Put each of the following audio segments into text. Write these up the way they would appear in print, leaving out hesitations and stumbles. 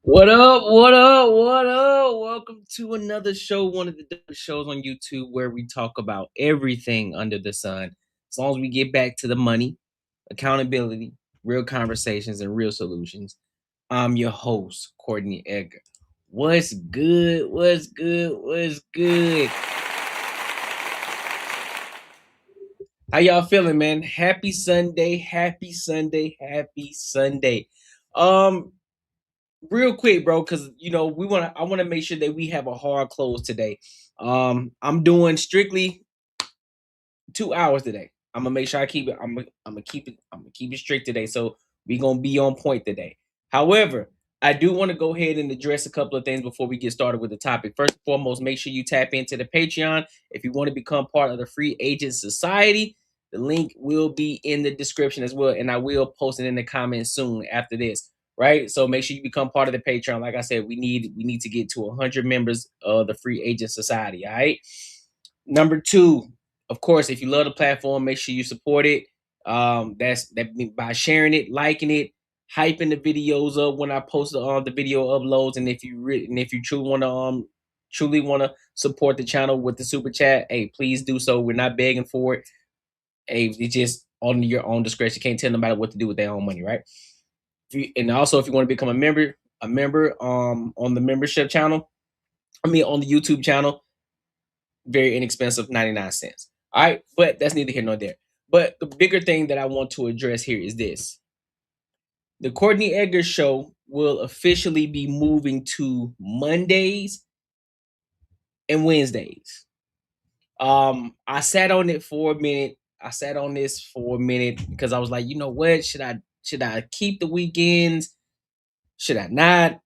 What up? What up? What up? Welcome to another show, one of the shows on YouTube where we talk about everything under the sun. As long as we get back to the money, accountability, real conversations, and real solutions. I'm your host, Courtnee Edgar. What's good? What's good? What's good? How y'all feeling, man? Happy Sunday. Happy Sunday. Happy Sunday. Um, Real quick, bro, because I want to make sure that we have a hard close today. I'm doing strictly 2 hours today. I'm gonna make sure I keep it. I'm gonna keep it strict today. So we gonna be on point today. However, I do want to go ahead and address a couple of things before we get started with the topic. First and foremost, make sure you tap into the Patreon if you want to become part of the Free Agent Society. The link will be in the description as well, and I will post it in the comments soon after this. Right, so make sure you become part of the Patreon. Like I said, we need to get to 100 members of the Free Agent Society. All right. Number two, of course, if you love the platform, make sure you support it. That's by sharing it, liking it, hyping the videos up when I post the video uploads. And if you truly want to support the channel with the super chat, hey, please do so. We're not begging for it. Hey, it's just on your own discretion. You can't tell nobody what to do with their own money, right? And also, if you want to become a member on the membership channel, on the YouTube channel, very inexpensive, 99 cents. All right, but that's neither here nor there. But the bigger thing that I want to address here is this. The Courtnee Edgar show will officially be moving to Mondays and Wednesdays. I sat on it for a minute. I sat on this for a minute because I was like, you know what? Should I keep the weekends? Should I not?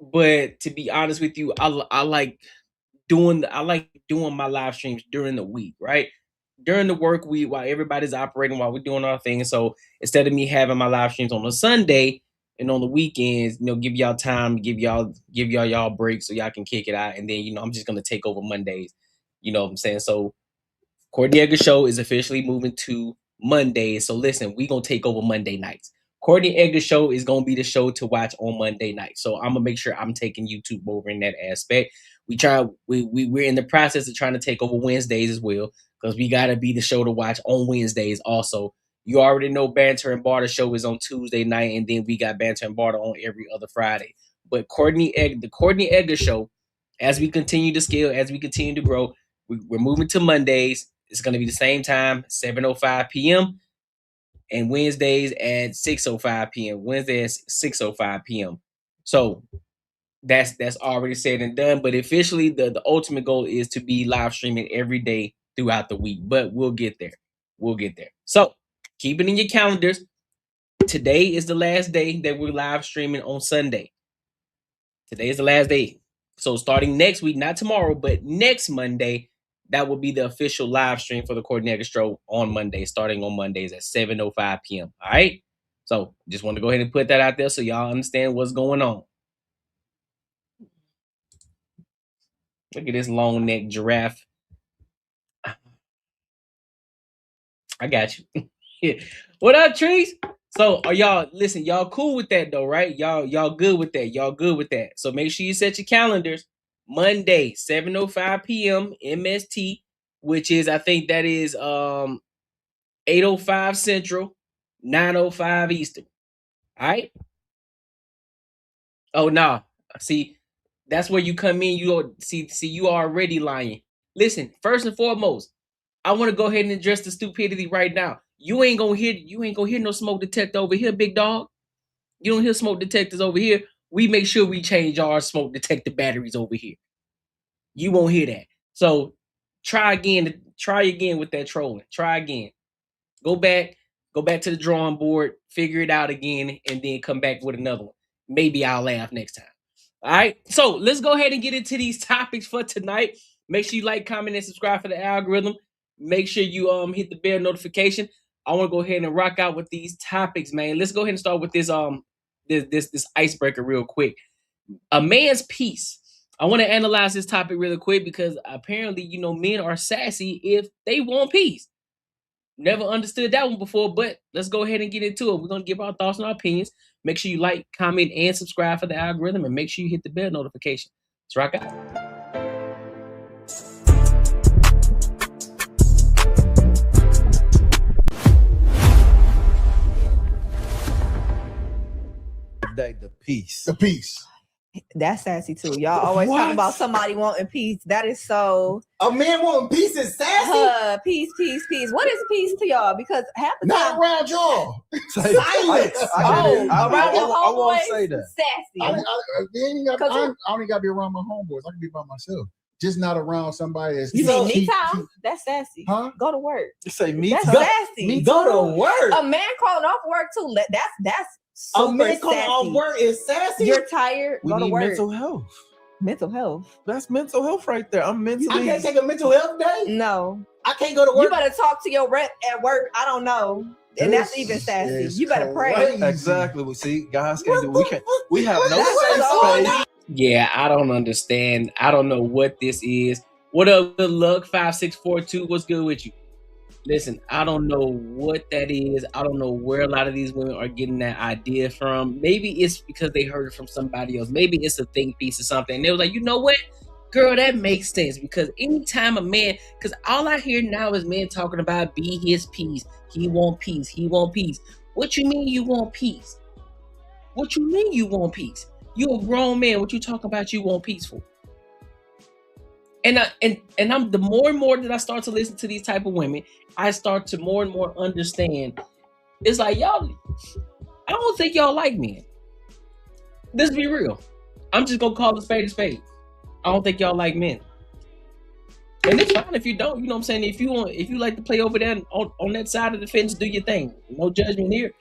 But to be honest with you, I like doing my live streams during the week, right? During the work week while everybody's operating, while we're doing our thing. So instead of me having my live streams on a Sunday and on the weekends, give y'all time, give y'all breaks so y'all can kick it out. And then, I'm just gonna take over Mondays. You know what I'm saying? So Courtnee Edgar show is officially moving to Mondays. So listen, we gonna take over Monday nights. Courtnee Edgar show is gonna be the show to watch on Monday night. So I'm gonna make sure I'm taking YouTube over in that aspect. We're in the process of trying to take over Wednesdays as well, because we gotta be the show to watch on Wednesdays also. You already know Banter and Barter show is on Tuesday night, and then we got Banter and Barter on every other Friday. But the Courtnee Edgar show, as we continue to scale, as we continue to grow, we're moving to Mondays. It's going to be the same time, 7:05 p.m. and Wednesdays at 6:05 p.m. Wednesday at 6:05 p.m. So that's already said and done. But officially, the ultimate goal is to be live streaming every day throughout the week. But we'll get there. We'll get there. So keep it in your calendars. Today is the last day that we're live streaming on Sunday. Today is the last day. So starting next week, not tomorrow, but next Monday, that will be the official live stream for the Courtnee Edgar show on Monday, starting on Mondays at 7:05 p.m. All right. So just want to go ahead and put that out there so y'all understand what's going on. Look at this long neck giraffe. I got you. What up, trees? So are y'all cool with that though, right? Y'all good with that. Y'all good with that. So make sure you set your calendars. Monday, 7:05 p.m. MST, which is, I think that is 8:05 Central, 9:05 Eastern. All right. Oh no. See, that's where you come in. You you already lying. Listen, first and foremost, I want to go ahead and address the stupidity right now. You ain't gonna hear no smoke detector over here, big dog. You don't hear smoke detectors over here. we make sure we change our smoke detector batteries over here. You won't hear that. So try again. Try again with that trolling. Try again. Go back. Go back to the drawing board. Figure it out again, and then come back with another one. Maybe I'll laugh next time. All right. So let's go ahead and get into these topics for tonight. Make sure you like, comment, and subscribe for the algorithm. Make sure you hit the bell notification. I want to go ahead and rock out with these topics, man. Let's go ahead and start with this this icebreaker real quick. A man's peace. I want to analyze this topic really quick because apparently, men are sassy if they want peace. Never understood that one before, but let's go ahead and get into it. We're going to give our thoughts and our opinions. Make sure you like, comment, and subscribe for the algorithm, and make sure you hit the bell notification. Let's rock out. The peace. The peace. That's sassy too. Y'all always talk about somebody wanting peace. That is so. A man wanting peace is sassy. Peace, peace, peace. What is peace to y'all? Because half the Not time, around y'all. Silence. around your I won't homeboys, say that. sassy. I only got to be around my homeboys. I can be by myself. Just not around somebody that's. You mean me time? That's sassy. Huh? Go to work. You say me That's time? sassy. Go to work. A man calling off work too. That's super A man calling sassy. off work is sassy. You're tired. We Go to need work. mental health. Mental health. That's mental health right there. I'm mentally. I can't take a mental health day. No. I can't go to work. You better talk to your rep at work. I don't know. And that's even sassy. You better pray. crazy. Exactly. We see, guys can't do. We can't. We have no That's safe so space. Yeah, I don't understand. I don't know what this is. What up, good luck? 5642. What's good with you? Listen, I don't know what that is. I don't know where a lot of these women are getting that idea from. Maybe it's because they heard it from somebody else. Maybe it's a think piece or something. And they was like, you know what? Girl, that makes sense. Because anytime a man, because all I hear now is men talking about be his peace. He want peace. He want peace. What you mean you want peace? What you mean you want peace? You a grown man. What you talking about you want peace for? And I'm the more and more that I start to listen to these type of women, I start to more and more understand. It's like, y'all, I don't think y'all like men. Let's be real. I'm just gonna call a spade a spade. I don't think y'all like men. And it's fine if you don't, you know what I'm saying? If you like to play over there on that side of the fence, do your thing. No judgment here.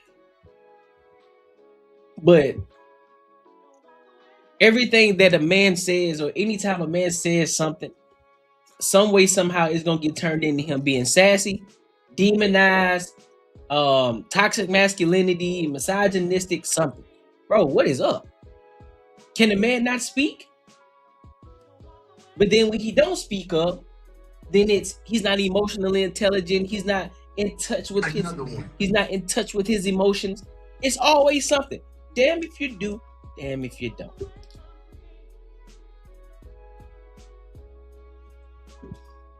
But everything that a man says, or anytime a man says something, some way, somehow, it's gonna get turned into him being sassy, demonized, toxic masculinity, misogynistic, something. Bro, what is up? Can a man not speak? But then when he don't speak up, then he's not emotionally intelligent. He's not in touch with he's not in touch with his emotions. It's always something. Damn if you do, damn if you don't.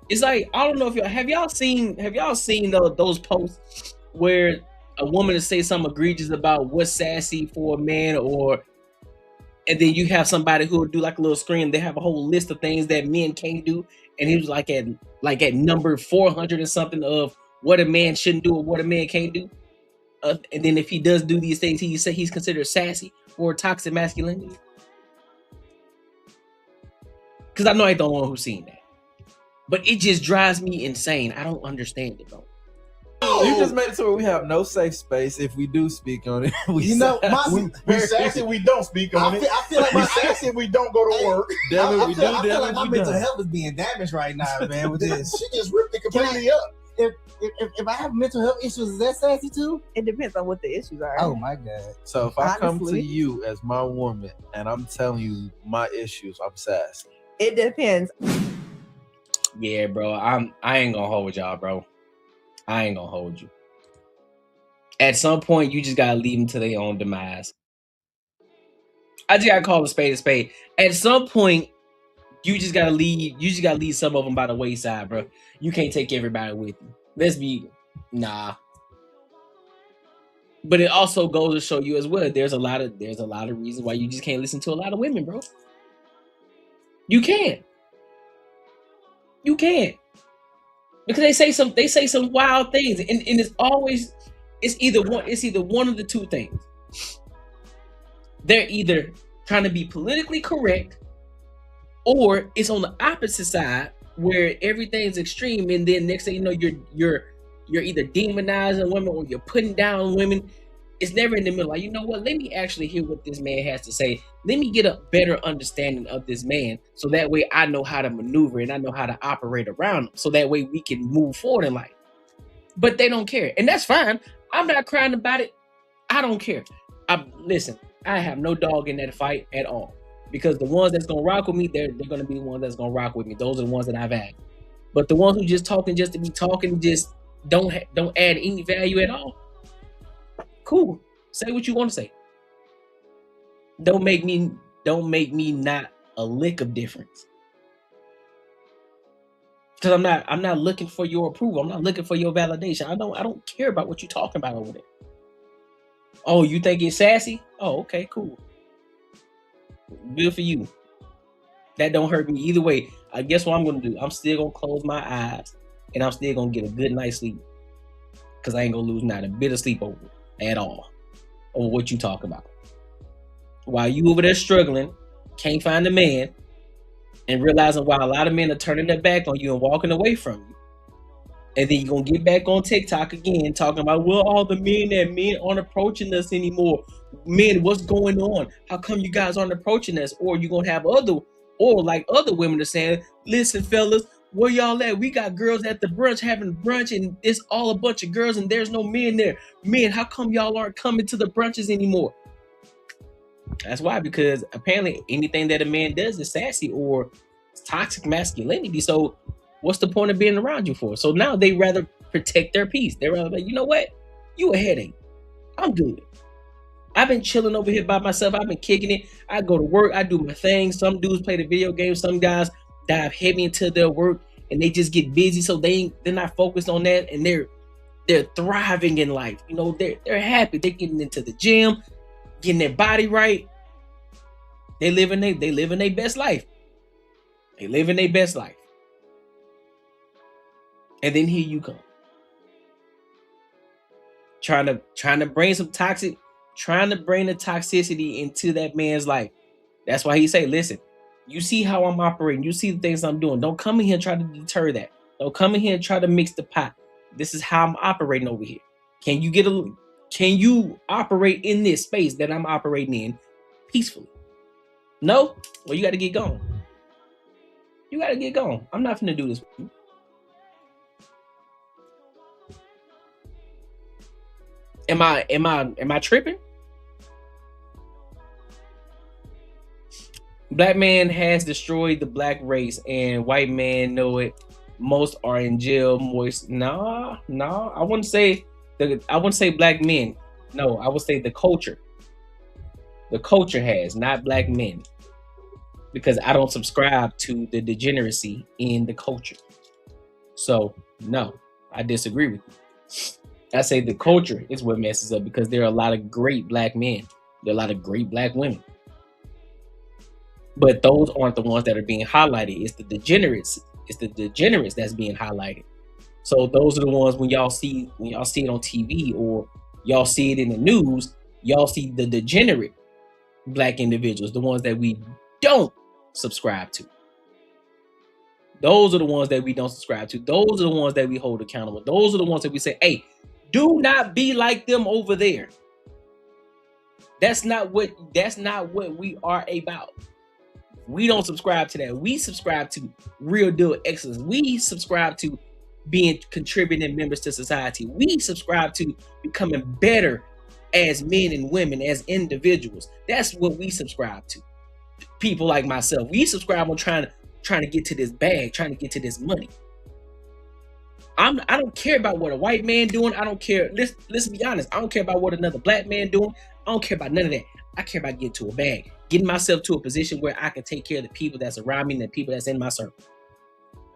It's like, I don't know if y'all seen those posts where a woman will say something egregious about what's sassy for a man, and then you have somebody who will do like a little screen. They have a whole list of things that men can't do, and he was like at number 400 or something of what a man shouldn't do or what a man can't do. And then if he does do these things, he's considered sassy or toxic masculinity. Because I know I ain't the only one who's seen that. But it just drives me insane. I don't understand it, bro. You just made it to where we have no safe space. If we do speak on it, we sassy. We don't speak on it. I feel like we're sassy. We don't go to work. I feel like my mental health is being damaged right now, man. With this, she just ripped it completely up. If I have mental health issues, is that sassy too? It depends on what the issues are. Oh my god! So if I come to you as my woman and I'm telling you my issues, I'm sassy. It depends. Yeah, bro. I ain't gonna hold y'all, bro. I ain't gonna hold you. At some point, you just gotta leave them to their own demise. I just gotta call a spade a spade. At some point, you just gotta leave. You just gotta leave some of them by the wayside, bro. You can't take everybody with you. Nah. But it also goes to show you as well. There's a lot of reasons why you just can't listen to a lot of women, bro. You can't. You can't. Because they say some wild things, and it's either one of the two things. They're either trying to be politically correct, or it's on the opposite side where everything's extreme, and then next thing you know, you're either demonizing women or you're putting down women. It's never in the middle. Like, you know what? Let me actually hear what this man has to say. Let me get a better understanding of this man, so that way I know how to maneuver and I know how to operate around him, so that way we can move forward in life. But they don't care, and that's fine. I'm not crying about it. I don't care. Listen, I have no dog in that fight at all, because the ones that's gonna rock with me, they're gonna be the ones that's gonna rock with me. Those are the ones that I've had. But the ones who just talking just to be talking, just don't add any value at all. Cool. Say what you want to say. Don't make me not a lick of difference. Because I'm not looking for your approval. I'm not looking for your validation. I don't care about what you're talking about over there. Oh, you think it's sassy? Oh, okay, cool. Good for you. That don't hurt me either way. I guess what I'm gonna do. I'm still gonna close my eyes, and I'm still gonna get a good night's sleep. Because I ain't gonna lose not a bit of sleep over it at all. Over what you talk about. While you over there struggling, can't find a man, and realizing why a lot of men are turning their back on you and walking away from you. And then you're going to get back on TikTok again talking about, well, all the men aren't approaching us anymore. Men, what's going on? How come you guys aren't approaching us? Or you're going to have other women are saying, listen, fellas, where y'all at? We got girls at the brunch having brunch, and it's all a bunch of girls and there's no men there. Men, how come y'all aren't coming to the brunches anymore? That's why, because apparently anything that a man does is sassy or toxic masculinity. So what's the point of being around you for? So now they rather protect their peace. They're rather like, you know what? You a headache. I'm good. I've been chilling over here by myself. I've been kicking it. I go to work. I do my thing. Some dudes play the video games. Some guys dive heavy into their work and they just get busy. So they're not focused on that, and they're thriving in life. You know, they're happy. They're getting into the gym, getting their body right. They living their best life. They living their best life. And then here you come. Trying to bring the toxicity into that man's life. That's why he say, listen, you see how I'm operating. You see the things I'm doing. Don't come in here and try to deter that. Don't come in here and try to mix the pot. This is how I'm operating over here. Can you operate in this space that I'm operating in peacefully? No? Well, you got to get going. You got to get going. I'm not finna do this with you. Am I tripping? Black man has destroyed the black race, and white men know it. Most are in jail. No. I wouldn't say black men. No, I would say the culture. The culture has, not black men. Because I don't subscribe to the degeneracy in the culture. So no, I disagree with you. I say the culture is what messes up, because there are a lot of great black men. There are a lot of great black women. But those aren't the ones that are being highlighted. It's the degenerates. It's the degenerates that's being highlighted. So those are the ones when y'all see it on TV or y'all see it in the news, y'all see the degenerate black individuals, the ones that we don't subscribe to. Those are the ones that we don't subscribe to. Those are the ones that we hold accountable. Those are the ones that we say, hey, do not be like them over there. That's not what we are about. We don't subscribe to that. We subscribe to real deal excellence. We subscribe to being contributing members to society. We subscribe to becoming better as men and women, as individuals. That's what we subscribe to. People like myself, we subscribe on trying to get to this bag, trying to get to this money. I don't care about what a white man doing. I don't care. Let's be honest. I don't care about what another black man doing. I don't care about none of that. I care about getting to a bag, getting myself to a position where I can take care of the people that's around me and the people that's in my circle.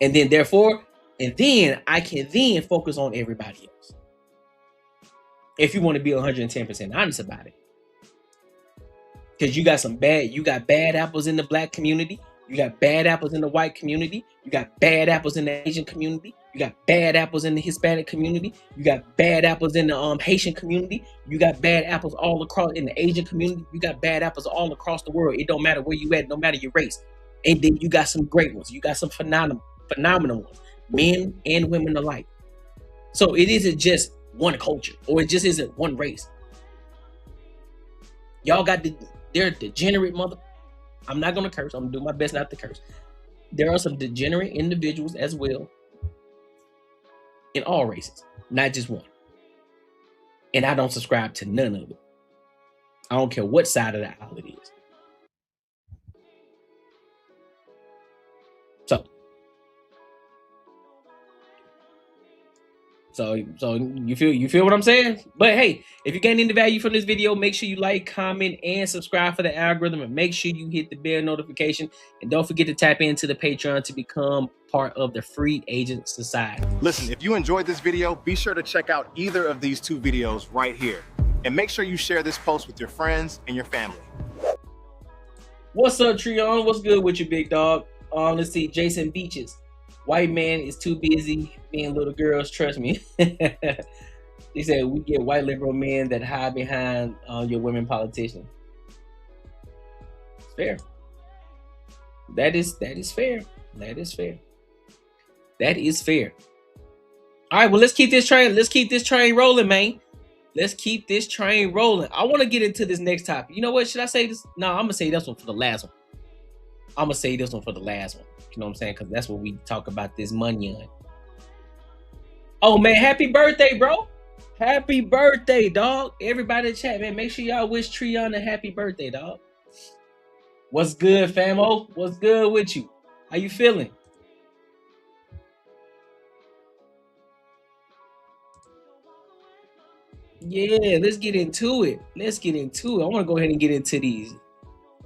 And then I can focus on everybody else. If you want to be 110% honest about it. Because you got bad apples in the black community. You got bad apples in the white community. You got bad apples in the Asian community. You got bad apples in the Hispanic community. You got bad apples in the Haitian community. You got bad apples all across in the Asian community. You got bad apples all across the world. It don't matter where you at, no matter your race. And then you got some great ones. You got some phenomenal ones, men and women alike. So it isn't just one culture, or it just isn't one race. Y'all got they're degenerate mother. I'm not gonna curse. I'm gonna do my best not to curse. There are some degenerate individuals as well in all races, not just one. And I don't subscribe to none of it. I don't care what side of the aisle it is. So you feel what I'm saying? But hey, if you gain any value from this video, make sure you like, comment, and subscribe for the algorithm, and make sure you hit the bell notification, and don't forget to tap into the Patreon to become part of the Free Agent Society. Listen, if you enjoyed this video, be sure to check out either of these two videos right here, and make sure you share this post with your friends and your family. What's up, Treon? What's good with you, big dog? Let's see, Jason Beaches. White man is too busy being little girls, trust me. He said we get white liberal men that hide behind your women politicians. Fair. That is fair. That is fair. That is fair. All right, well, let's keep this train rolling, man. Let's keep this train rolling. I want to get into this next topic. You know what? Should I say this? No, I'm gonna say this one for the last one. You know what I'm saying? Because that's what we talk about this money on. Oh, man, happy birthday, bro. Happy birthday, dog. Everybody in the chat, man, make sure y'all wish Treon a happy birthday, dog. What's good, famo? What's good with you? How you feeling? Yeah, let's get into it. I want to go ahead and get into these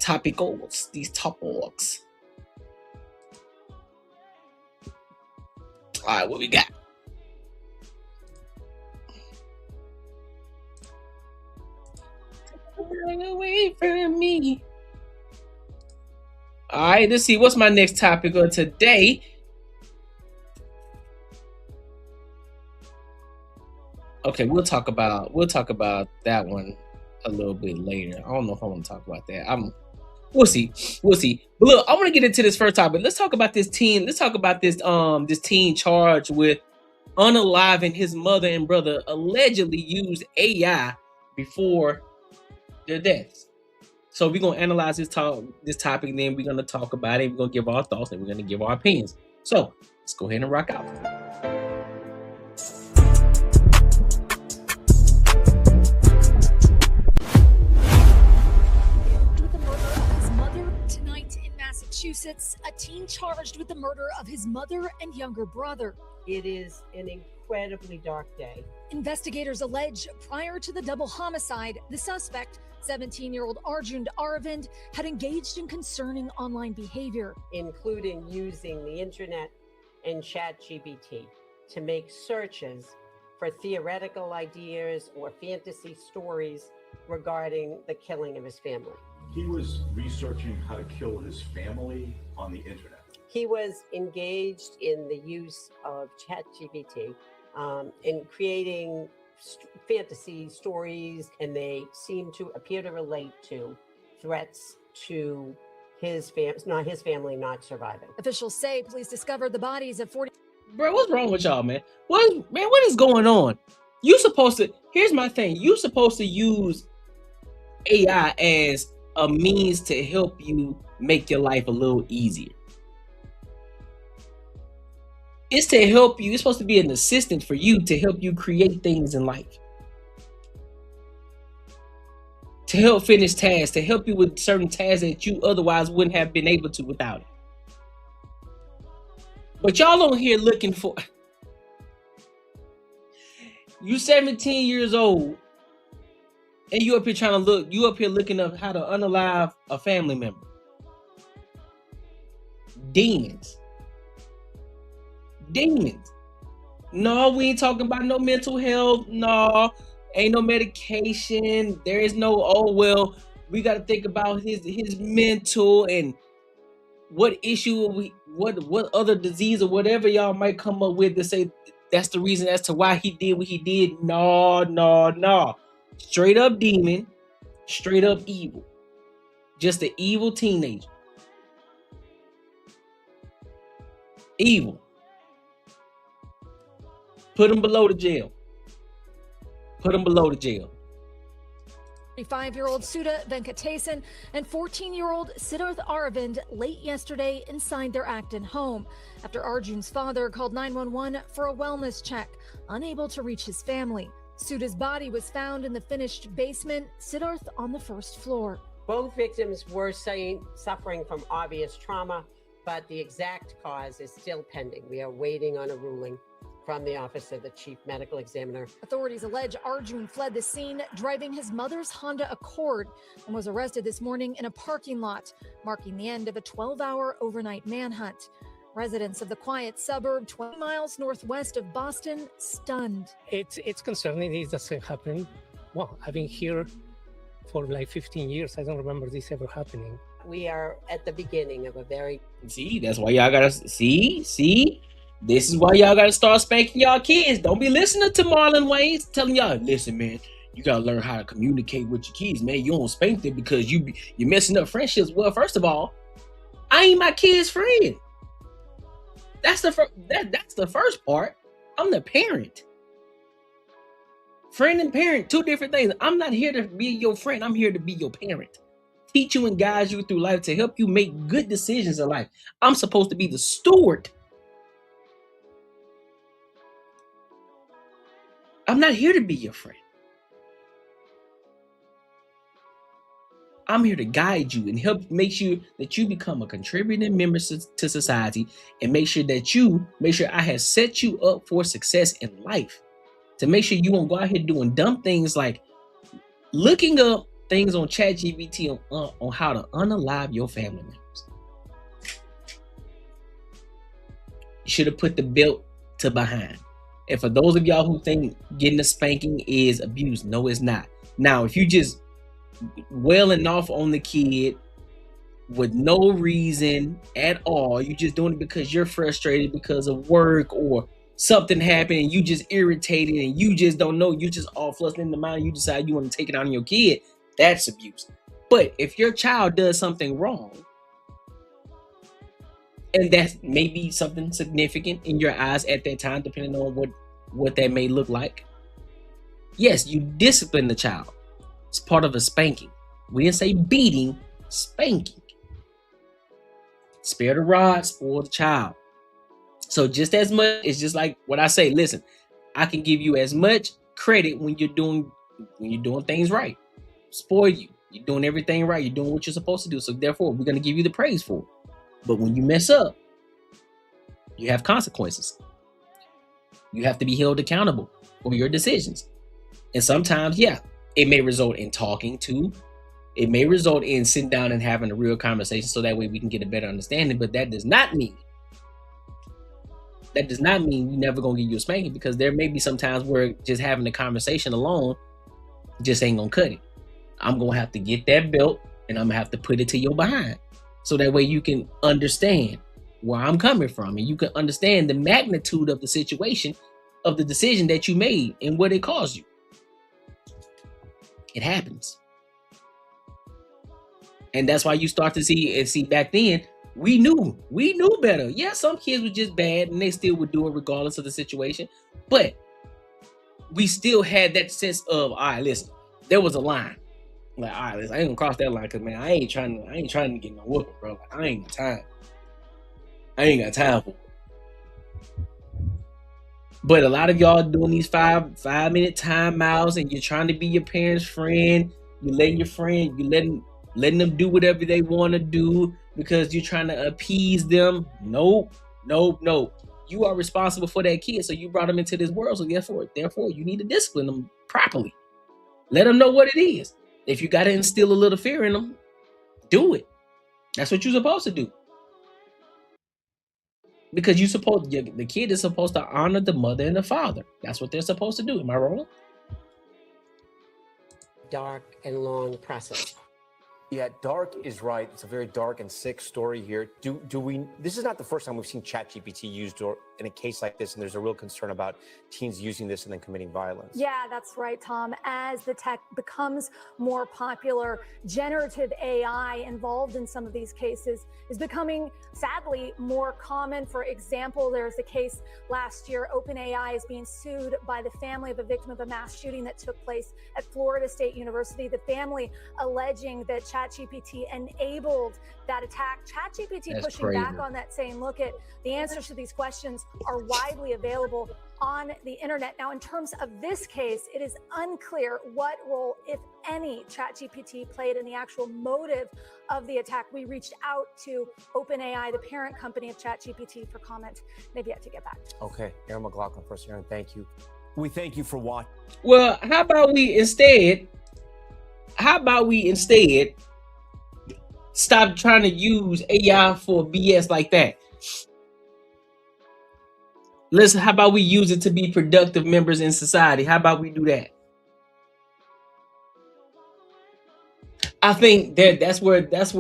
topicals, these topics. All right, what we got? Run away from me. All right, let's see. What's my next topic of today? Okay, we'll talk about that one a little bit later. I don't know if I want to talk about that. We'll see. But look, I want to get into this first topic. Let's talk about this teen. Let's talk about this teen charged with unaliving his mother and brother, allegedly used AI before their deaths. So we're gonna analyze this topic, and then we're gonna talk about it. We're gonna give our thoughts, and we're gonna give our opinions. So let's go ahead and rock out. Massachusetts, a teen charged with the murder of his mother and younger brother. It is an incredibly dark day. Investigators allege prior to the double homicide, the suspect, 17-year-old Arjun Aravind, had engaged in concerning online behavior, including using the internet and ChatGPT to make searches for theoretical ideas or fantasy stories regarding the killing of his family. He was researching how to kill his family on the internet. He was engaged in the use of ChatGPT in creating fantasy stories, and they seem to appear to relate to threats to his family not surviving. Officials say police discovered the bodies of 40. Bro, what's wrong with y'all, man? What is going on? Here's my thing. You supposed to use AI as a means to help you make your life a little easier. It's to help you. It's supposed to be an assistant for you to help you create things in life. To help finish tasks, to help you with certain tasks that you otherwise wouldn't have been able to without it. But y'all on here looking for... You 17 years old, and you up here looking up how to unalive a family member. Demons. No, we ain't talking about no mental health. No, ain't no medication. There is no, we got to think about his mental, and what issue what other disease or whatever y'all might come up with to say that's the reason as to why he did what he did. No. Straight up demon, straight up evil. Just an evil teenager. Evil. Put him below the jail. Put him below the jail. 35-year-old Sudha Venkatesan and 14-year-old Siddharth Aravind late yesterday inside their Acton home after Arjun's father called 911 for a wellness check, unable to reach his family. Sudha's body was found in the finished basement, Siddharth on the first floor. Both victims were suffering from obvious trauma, but the exact cause is still pending. We are waiting on a ruling from the Office of the Chief Medical Examiner. Authorities allege Arjun fled the scene driving his mother's Honda Accord and was arrested this morning in a parking lot, marking the end of a 12-hour overnight manhunt. Residents of the quiet suburb 20 miles northwest of Boston stunned. It's concerning. It doesn't happen. Well, I've been here for like 15 years. I don't remember this ever happening. We are at the beginning of a very... See, that's why y'all gotta see. This is why y'all gotta start spanking y'all kids. Don't be listening to Marlon Wayans telling y'all, listen, man, you gotta learn how to communicate with your kids, man. You don't spank them because you're messing up friendships. Well, first of all, I ain't my kid's friend. That's the first part. I'm the parent. Friend and parent, two different things. I'm not here to be your friend. I'm here to be your parent. Teach you and guide you through life to help you make good decisions in life. I'm supposed to be the steward. I'm not here to be your friend. I'm here to guide you and help make sure that you become a contributing member to society and make sure I have set you up for success in life. To make sure you won't go out here doing dumb things like looking up things on ChatGPT on how to unalive your family members. You should have put the belt to behind. And for those of y'all who think getting a spanking is abuse, no, it's not. Now, if you just wailing off on the kid with no reason at all, you just doing it because you're frustrated because of work or something happened and you just irritated and you just don't know, you just all flustered in the mind, you decide you want to take it out on your kid, that's abuse. But if your child does something wrong, and that's maybe something significant in your eyes at that time, depending on what that may look like, yes, you discipline the child. It's part of a spanking. We didn't say beating, spanking. Spare the rod, spoil the child. So just as much, it's just like what I say, listen, I can give you as much credit when you're doing things right. Spoil you. You're doing everything right. You're doing what you're supposed to do. So therefore, we're going to give you the praise for it. But when you mess up, you have consequences. You have to be held accountable for your decisions. And sometimes, yeah, it may result in talking to. It may result in sitting down and having a real conversation so that way we can get a better understanding. But that does not mean we never going to give you a spanking, because there may be some times where just having the conversation alone just ain't going to cut it. I'm going to have to get that belt and I'm going to have to put it to your behind. So that way you can understand where I'm coming from and you can understand the magnitude of the situation, of the decision that you made and what it caused you. It happens. And that's why you start to see back then, we knew better. Yeah, some kids were just bad and they still would do it regardless of the situation. But we still had that sense of, all right, listen, there was a line. Like, all right, listen, I ain't gonna cross that line because, man, I ain't trying to get no whooping, bro. Like, I ain't got time. I ain't got time for it. But a lot of y'all doing these 5-minute timeouts and you're trying to be your parents' friend. You're letting your friend, letting them do whatever they want to do because you're trying to appease them. Nope. You are responsible for that kid. So you brought them into this world. So therefore, you need to discipline them properly. Let them know what it is. If you got to instill a little fear in them, do it. That's what you're supposed to do. Because the kid is supposed to honor the mother and the father. That's what they're supposed to do. Am I wrong? Dark and long process. Yeah, dark is right. It's a very dark and sick story here. Do we? This is not the first time we've seen ChatGPT used or in a case like this, and there's a real concern about teens using this and then committing violence. Yeah, that's right, Tom. As the tech becomes more popular, generative AI involved in some of these cases is becoming, sadly, more common. For example, there's a case last year. OpenAI is being sued by the family of a victim of a mass shooting that took place at Florida State University. The family alleging that ChatGPT enabled that attack. ChatGPT pushing back on that, saying, look, the answers to these questions are widely available on the internet. Now, in terms of this case, it is unclear what role, if any, ChatGPT played in the actual motive of the attack. We reached out to OpenAI, the parent company of ChatGPT, for comment. They've yet to get back. Okay, Aaron McLaughlin, first, Aaron, thank you. We thank you for watching. Well, how about we instead stop trying to use AI for BS like that? How about we use it to be productive members in society? How about we do that? I think that's where there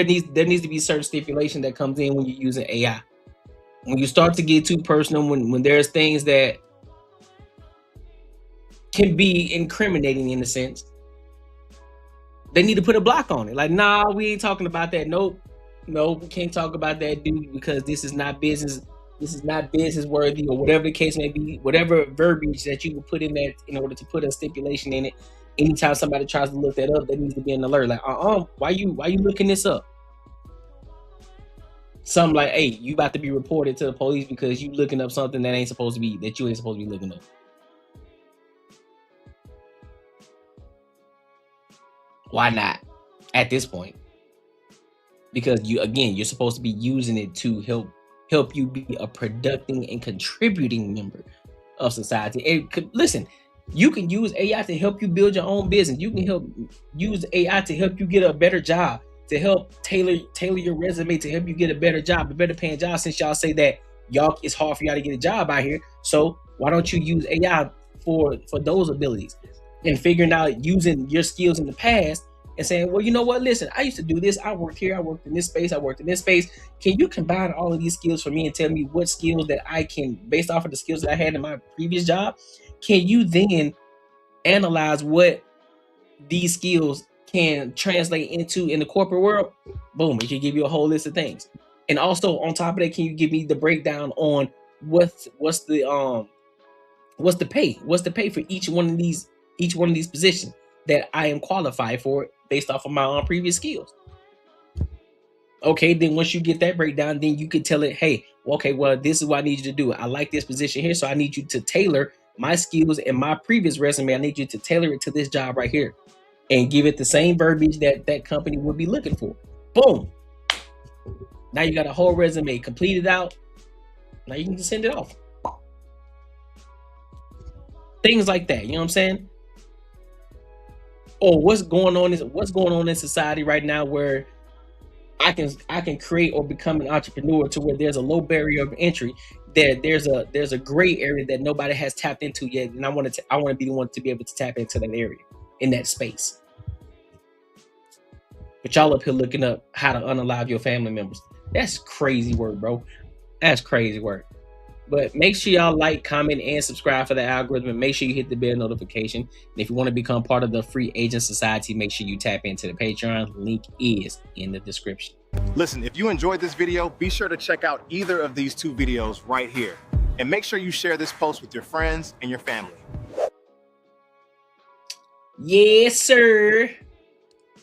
needs to be certain stipulation that comes in when you're using AI. When you start to get too personal, when there's things that can be incriminating in a sense, they need to put a block on it. Like, nah, we ain't talking about that. Nope, we can't talk about that, dude, because this is not business. This is not business worthy, or whatever the case may be. Whatever verbiage that you would put in there in order to put a stipulation in it. Anytime somebody tries to look that up, there needs to be an alert. Like, why you looking this up? Something like, hey, you about to be reported to the police because you looking up something that you ain't supposed to be looking up. Why not at this point? Because you're supposed to be using it to help you be a productive and contributing member of society. Listen, you can use AI to help you build your own business. You can use AI to help you get a better job, to help tailor your resume, to help you get a better job, a better paying job. Since y'all say that it's hard for y'all to get a job out here, so why don't you use AI for those abilities and figuring out using your skills in the past and saying, well, you know what? Listen, I used to do this. I worked here. I worked in this space. I worked in this space. Can you combine all of these skills for me and tell me what skills that I can, based off of the skills that I had in my previous job, can you then analyze what these skills can translate into in the corporate world? Boom, it can give you a whole list of things. And also on top of that, can you give me the breakdown on what's the pay? What's the pay for each one of these positions that I am qualified for based off of my own previous skills? Okay, then once you get that breakdown, then you could tell it, hey, okay, well, this is what I need you to do. I like this position here, so I need you to tailor my skills and my previous resume. I need you to tailor it to this job right here and give it the same verbiage that company would be looking for. Boom. Now you got a whole resume completed out. Now you can just send it off. Things like that, you know what I'm saying? Or what's going on in society right now where I can create or become an entrepreneur to where there's a low barrier of entry, that there's a gray area that nobody has tapped into yet, and I want to be the one to be able to tap into that area, in that space. But y'all up here looking up how to unalive your family members. That's crazy work, bro. That's crazy work. But make sure y'all like, comment, and subscribe for the algorithm. And make sure you hit the bell notification. And if you want to become part of the Free Agent Society, make sure you tap into the Patreon. Link is in the description. Listen, if you enjoyed this video, be sure to check out either of these two videos right here. And make sure you share this post with your friends and your family. Yes, sir.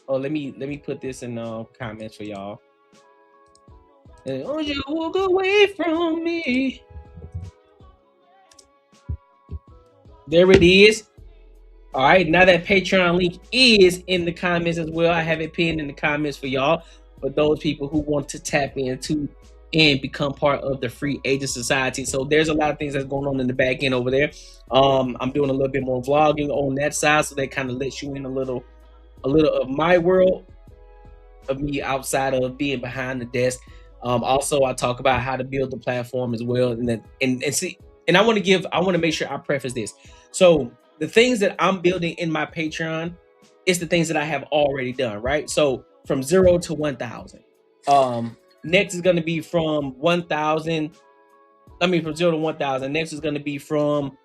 Oh, let me put this in comments for y'all. Oh, you walk away from me. There it is. All right, now that Patreon link is in the comments as well. I have it pinned in the comments for y'all, for those people who want to tap into and become part of the Free Agent Society. So there's a lot of things that's going on in the back end over there. I'm doing a little bit more vlogging on that side, so that kind of lets you in a little of my world, of me outside of being behind the desk. Also, I talk about how to build the platform as well, and I want to make sure I preface this. So the things that I'm building in my Patreon it's the things that I have already done, right? So from 0 to 1,000. Next is going to be from 1,000. From 0 to 1,000. Next is going to be from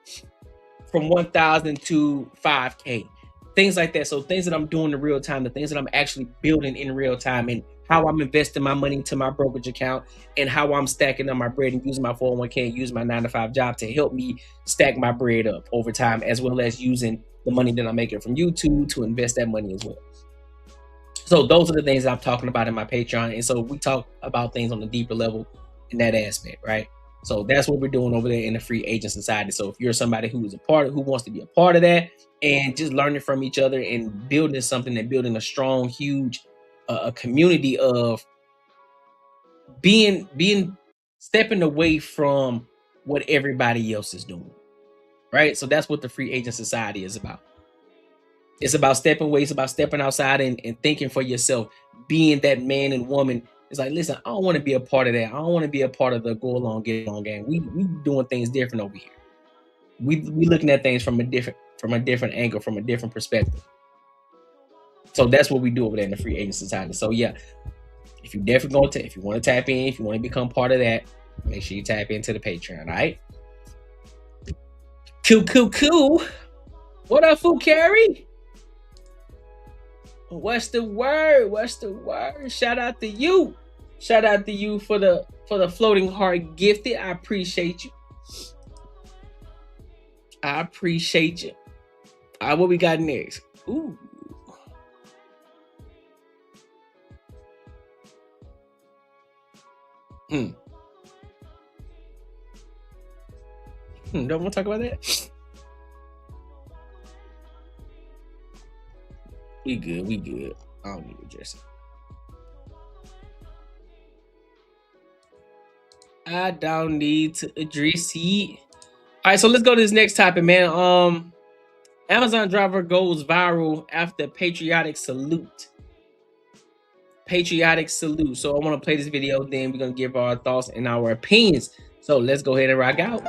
1,000 to 5K. Things like that. So things that I'm doing in real time, the things that I'm actually building in real time, and how I'm investing my money into my brokerage account, and how I'm stacking up my bread and using my 401k and using my 9-to-5 job to help me stack my bread up over time, as well as using the money that I'm making from YouTube to invest that money as well. So those are the things that I'm talking about in my Patreon. And so we talk about things on a deeper level in that aspect, right? So that's what we're doing over there in the Free Agent Society. So if you're somebody who wants to be a part of that, and just learning from each other and building something and building a strong, huge a community of stepping away from what everybody else is doing, right? So that's what the Free Agent Society is about. It's about stepping away. It's about stepping outside and thinking for yourself, being that man and woman. It's like, listen, I don't want to be a part of that. I don't want to be a part of the go along, get along gang. We doing things different over here. We looking at things from a different angle, from a different perspective. So that's what we do over there in the Free Agent Society. So yeah, if you want to tap in, if you want to become part of that, make sure you tap into the Patreon. All right. Cool. What up, Food Carrie? What's the word? Shout out to you. Shout out to you for the floating heart gifted. I appreciate you. All right, what we got next? Ooh. Don't want to talk about that? We good. I don't need to address it. I don't need to address it. All right, so let's go to this next topic, man. Amazon driver goes viral after patriotic salute. So I want to play this video, then we're going to give our thoughts and our opinions. So let's go ahead and rock out.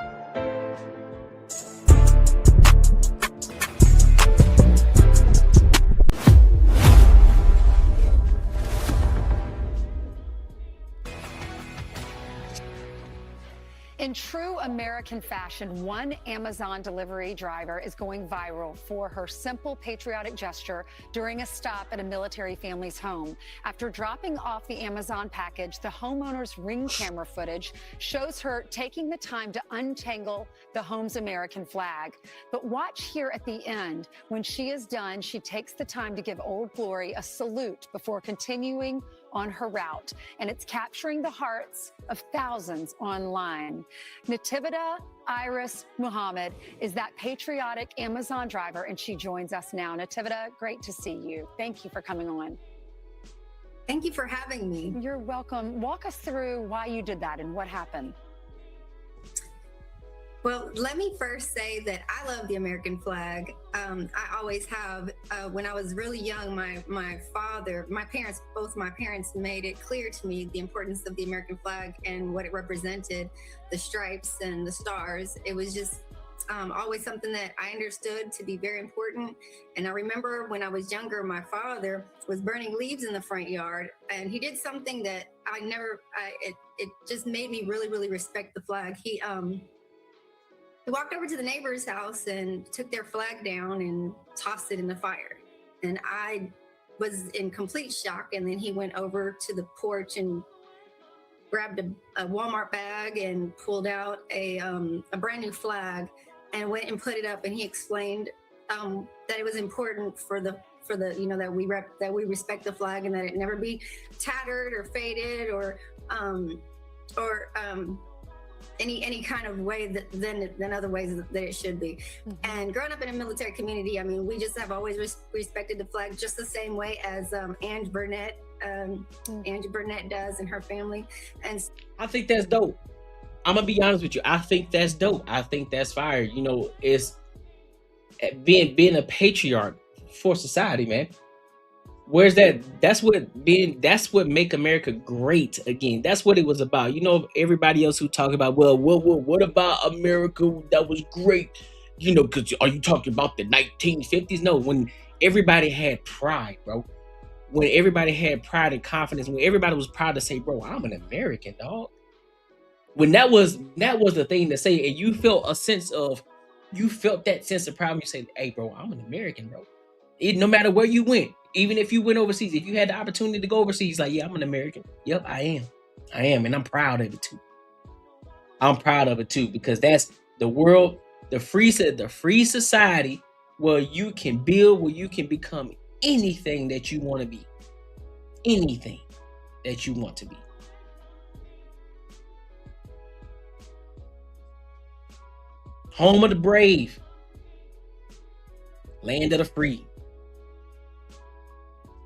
In true American fashion, one Amazon delivery driver is going viral for her simple patriotic gesture during a stop at a military family's home. After dropping off the Amazon package, the homeowner's Ring camera footage shows her taking the time to untangle the home's American flag. But watch here at the end. When she is done, she takes the time to give Old Glory a salute before continuing on her route, and it's capturing the hearts of thousands online. Nativita Iris Muhammad is that patriotic Amazon driver, and she joins us now. Nativita, great to see you. Thank you for coming on. Thank you for having me. You're welcome. Walk us through why you did that and what happened. Well, let me first say that I love the American flag. I always have. When I was really young, both my parents made it clear to me the importance of the American flag and what it represented, the stripes and the stars. It was just always something that I understood to be very important. And I remember when I was younger, my father was burning leaves in the front yard, and he did something that it just made me really, really respect the flag. He walked over to the neighbor's house and took their flag down and tossed it in the fire. And I was in complete shock. And then he went over to the porch and grabbed a Walmart bag and pulled out a brand new flag and went and put it up. And he explained that it was important for the that we respect the flag and that it never be tattered or faded or any kind of way than other ways that it should be. Mm-hmm. And growing up in a military community, I mean, we just have always respected the flag just the same way as Angie Burnett does and her family. And I think that's dope. I'm gonna be honest with you. I think that's dope. I think that's fire. You know, it's being a patriarch for society, man. Where's that? That's what make America great again. That's what it was about. You know, everybody else who talk about, well, what about America that was great? You know, because are you talking about the 1950s? No, when everybody had pride, bro. When everybody had pride and confidence, when everybody was proud to say, bro, I'm an American, dog. When that was the thing to say, and you felt that sense of pride when you say, hey, bro, I'm an American, bro. No matter where you went, even if you went overseas, if you had the opportunity to go overseas, like, yeah, I'm an American. Yep, I am, and I'm proud of it too. I'm proud of it too, because that's the world, the free society where you can build, where you can become anything that you want to be. Anything that you want to be. Home of the brave. Land of the free.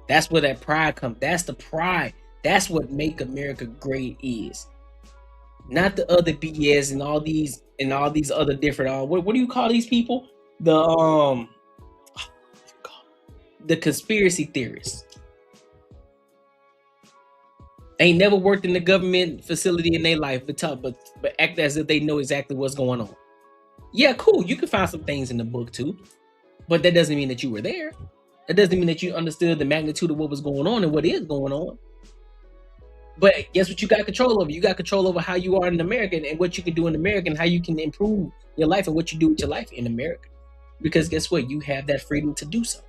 That's where that pride comes. That's the pride. That's what make America great is. Not the other BS and all these other different what do you call these people? The conspiracy theorists. They ain't never worked in the government facility in their life, but act as if they know exactly what's going on. Yeah, cool. You can find some things in the book too, but that doesn't mean that you were there. That doesn't mean that you understood the magnitude of what was going on and what is going on. But guess what you got control over? You got control over how you are in America and what you can do in America and how you can improve your life and what you do with your life in America. Because guess what? You have that freedom to do so.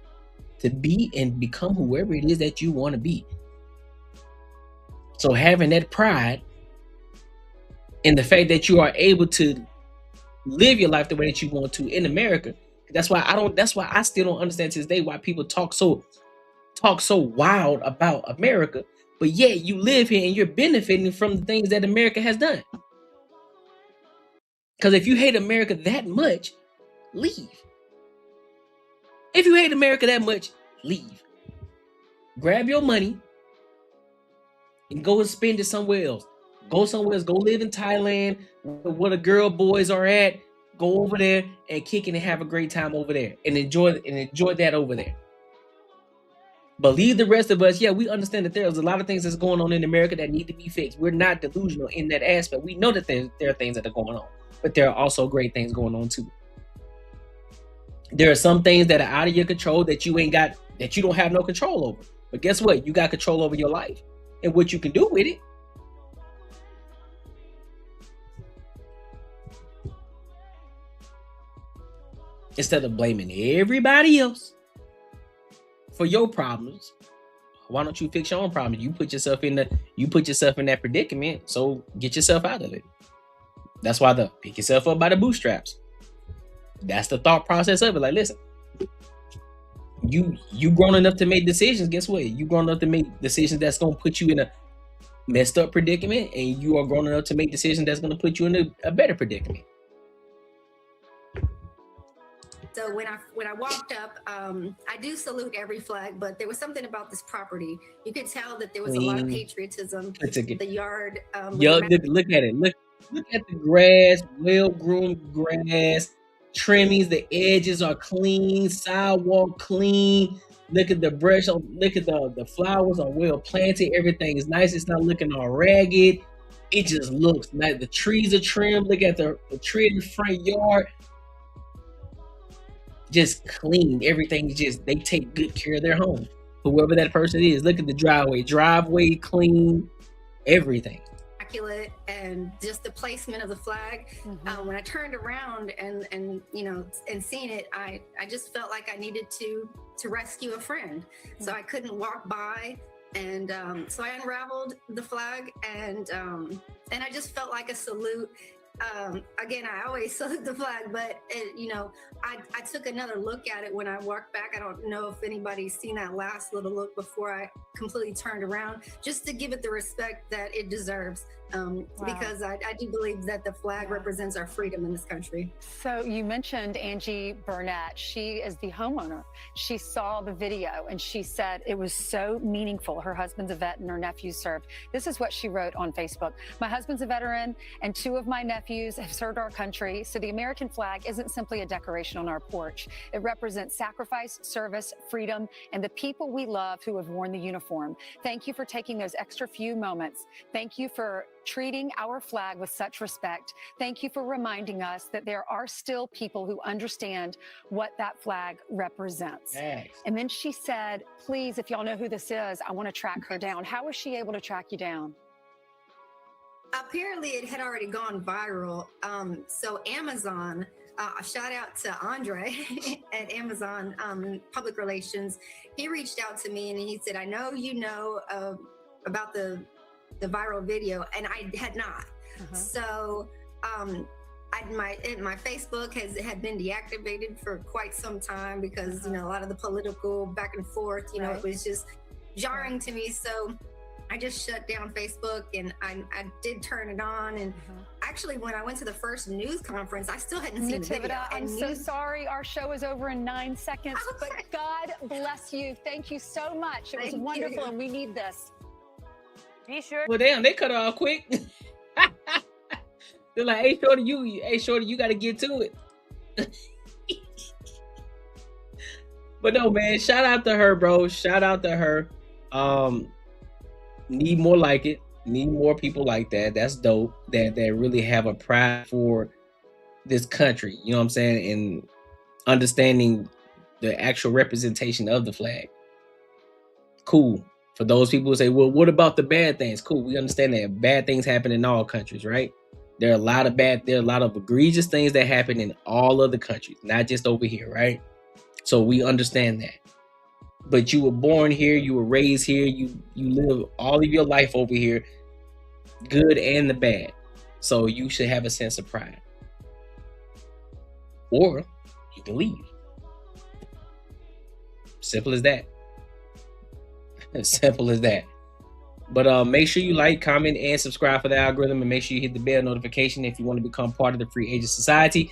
To be and become whoever it is that you want to be. So having that pride and the fact that you are able to live your life the way that you want to in America. That's why I still don't understand to this day why people talk so wild about America, but yet you live here and you're benefiting from the things that America has done. Because if you hate America that much, leave. If you hate America that much, leave. Grab your money and go and spend it somewhere else. Go somewhere else. Go live in Thailand where the girl boys are at. Go over there and kick it and have a great time over there and enjoy that over there. But leave the rest of us. Yeah, we understand that there's a lot of things that's going on in America that need to be fixed. We're not delusional in that aspect. We know that there are things that are going on, but there are also great things going on too. There are some things that are out of your control that you don't have no control over. But guess what? You got control over your life and what you can do with it. Instead of blaming everybody else for your problems, why don't you fix your own problems? You put yourself in that predicament, so get yourself out of it. That's why pick yourself up by the bootstraps. That's the thought process of it. Like, listen, you grown enough to make decisions. Guess what? You grown enough to make decisions that's gonna put you in a messed up predicament, and you are grown enough to make decisions that's gonna put you in a better predicament. So when I walked up, I do salute every flag, but there was something about this property. You could tell that there was a lot of patriotism. The yard. Look at it. Look at the grass, well-groomed grass, trimmings. The edges are clean, sidewalk clean. Look at the brush. Look at the flowers are well planted. Everything is nice. It's not looking all ragged. It just looks like the trees are trimmed. Look at the tree in the front yard. Just clean. Everything they take good care of their home. Whoever that person is. Look at the driveway clean, everything. Immaculate, and just the placement of the flag. When I turned around and seen it, I just felt like I needed to rescue a friend. So I couldn't walk by, and so I unraveled the flag, and I just felt like a salute. Again, I always salute the flag, but I took another look at it when I walked back. I don't know if anybody's seen that last little look before I completely turned around, just to give it the respect that it deserves. Because I do believe that the flag represents our freedom in this country. So you mentioned Angie Burnett. She is the homeowner. She saw the video and she said it was so meaningful. Her husband's a vet and her nephews served. This is what she wrote on Facebook. My husband's a veteran and 2 of my nephews have served our country. So the American flag isn't simply a decoration on our porch. It represents sacrifice, service, freedom, and the people we love who have worn the uniform. Thank you for taking those extra few moments. Thank you for treating our flag with such respect. Thank you for reminding us that there are still people who understand what that flag represents. Thanks. And then she said, please, if y'all know who this is, I want to track her down. How was she able to track you down? Apparently it had already gone viral. So Amazon, a shout out to Andre at Amazon Public Relations. He reached out to me and he said, I know you know about the viral video, and I had not. So my Facebook had been deactivated for quite some time because you know a lot of the political back and forth, you know, it was just jarring to me. So I just shut down Facebook, and I did turn it on. And actually, when I went to the first news conference, I still hadn't seen the video. I'm so sorry. Our show is over in 9 seconds, but God bless you. Thank you so much. It was wonderful, and we need this. Be sure. Well, damn, they cut her off quick. They're like, hey, Shorty, you got to get to it. But no, man, shout out to her, bro. Shout out to her. Need more like it. Need more people like that. That's dope. That really have a pride for this country. You know what I'm saying? And understanding the actual representation of the flag. Cool. For those people who say, well, what about the bad things? Cool. We understand that bad things happen in all countries, right? There are a lot of egregious things that happen in all other countries, not just over here, right? So we understand that. But you were born here, you were raised here, you live all of your life over here, good and the bad. So you should have a sense of pride. Or you can leave. Simple as that. As simple as that. But make sure you like, comment, and subscribe for the algorithm, and make sure you hit the bell notification if you want to become part of the Free Agent Society.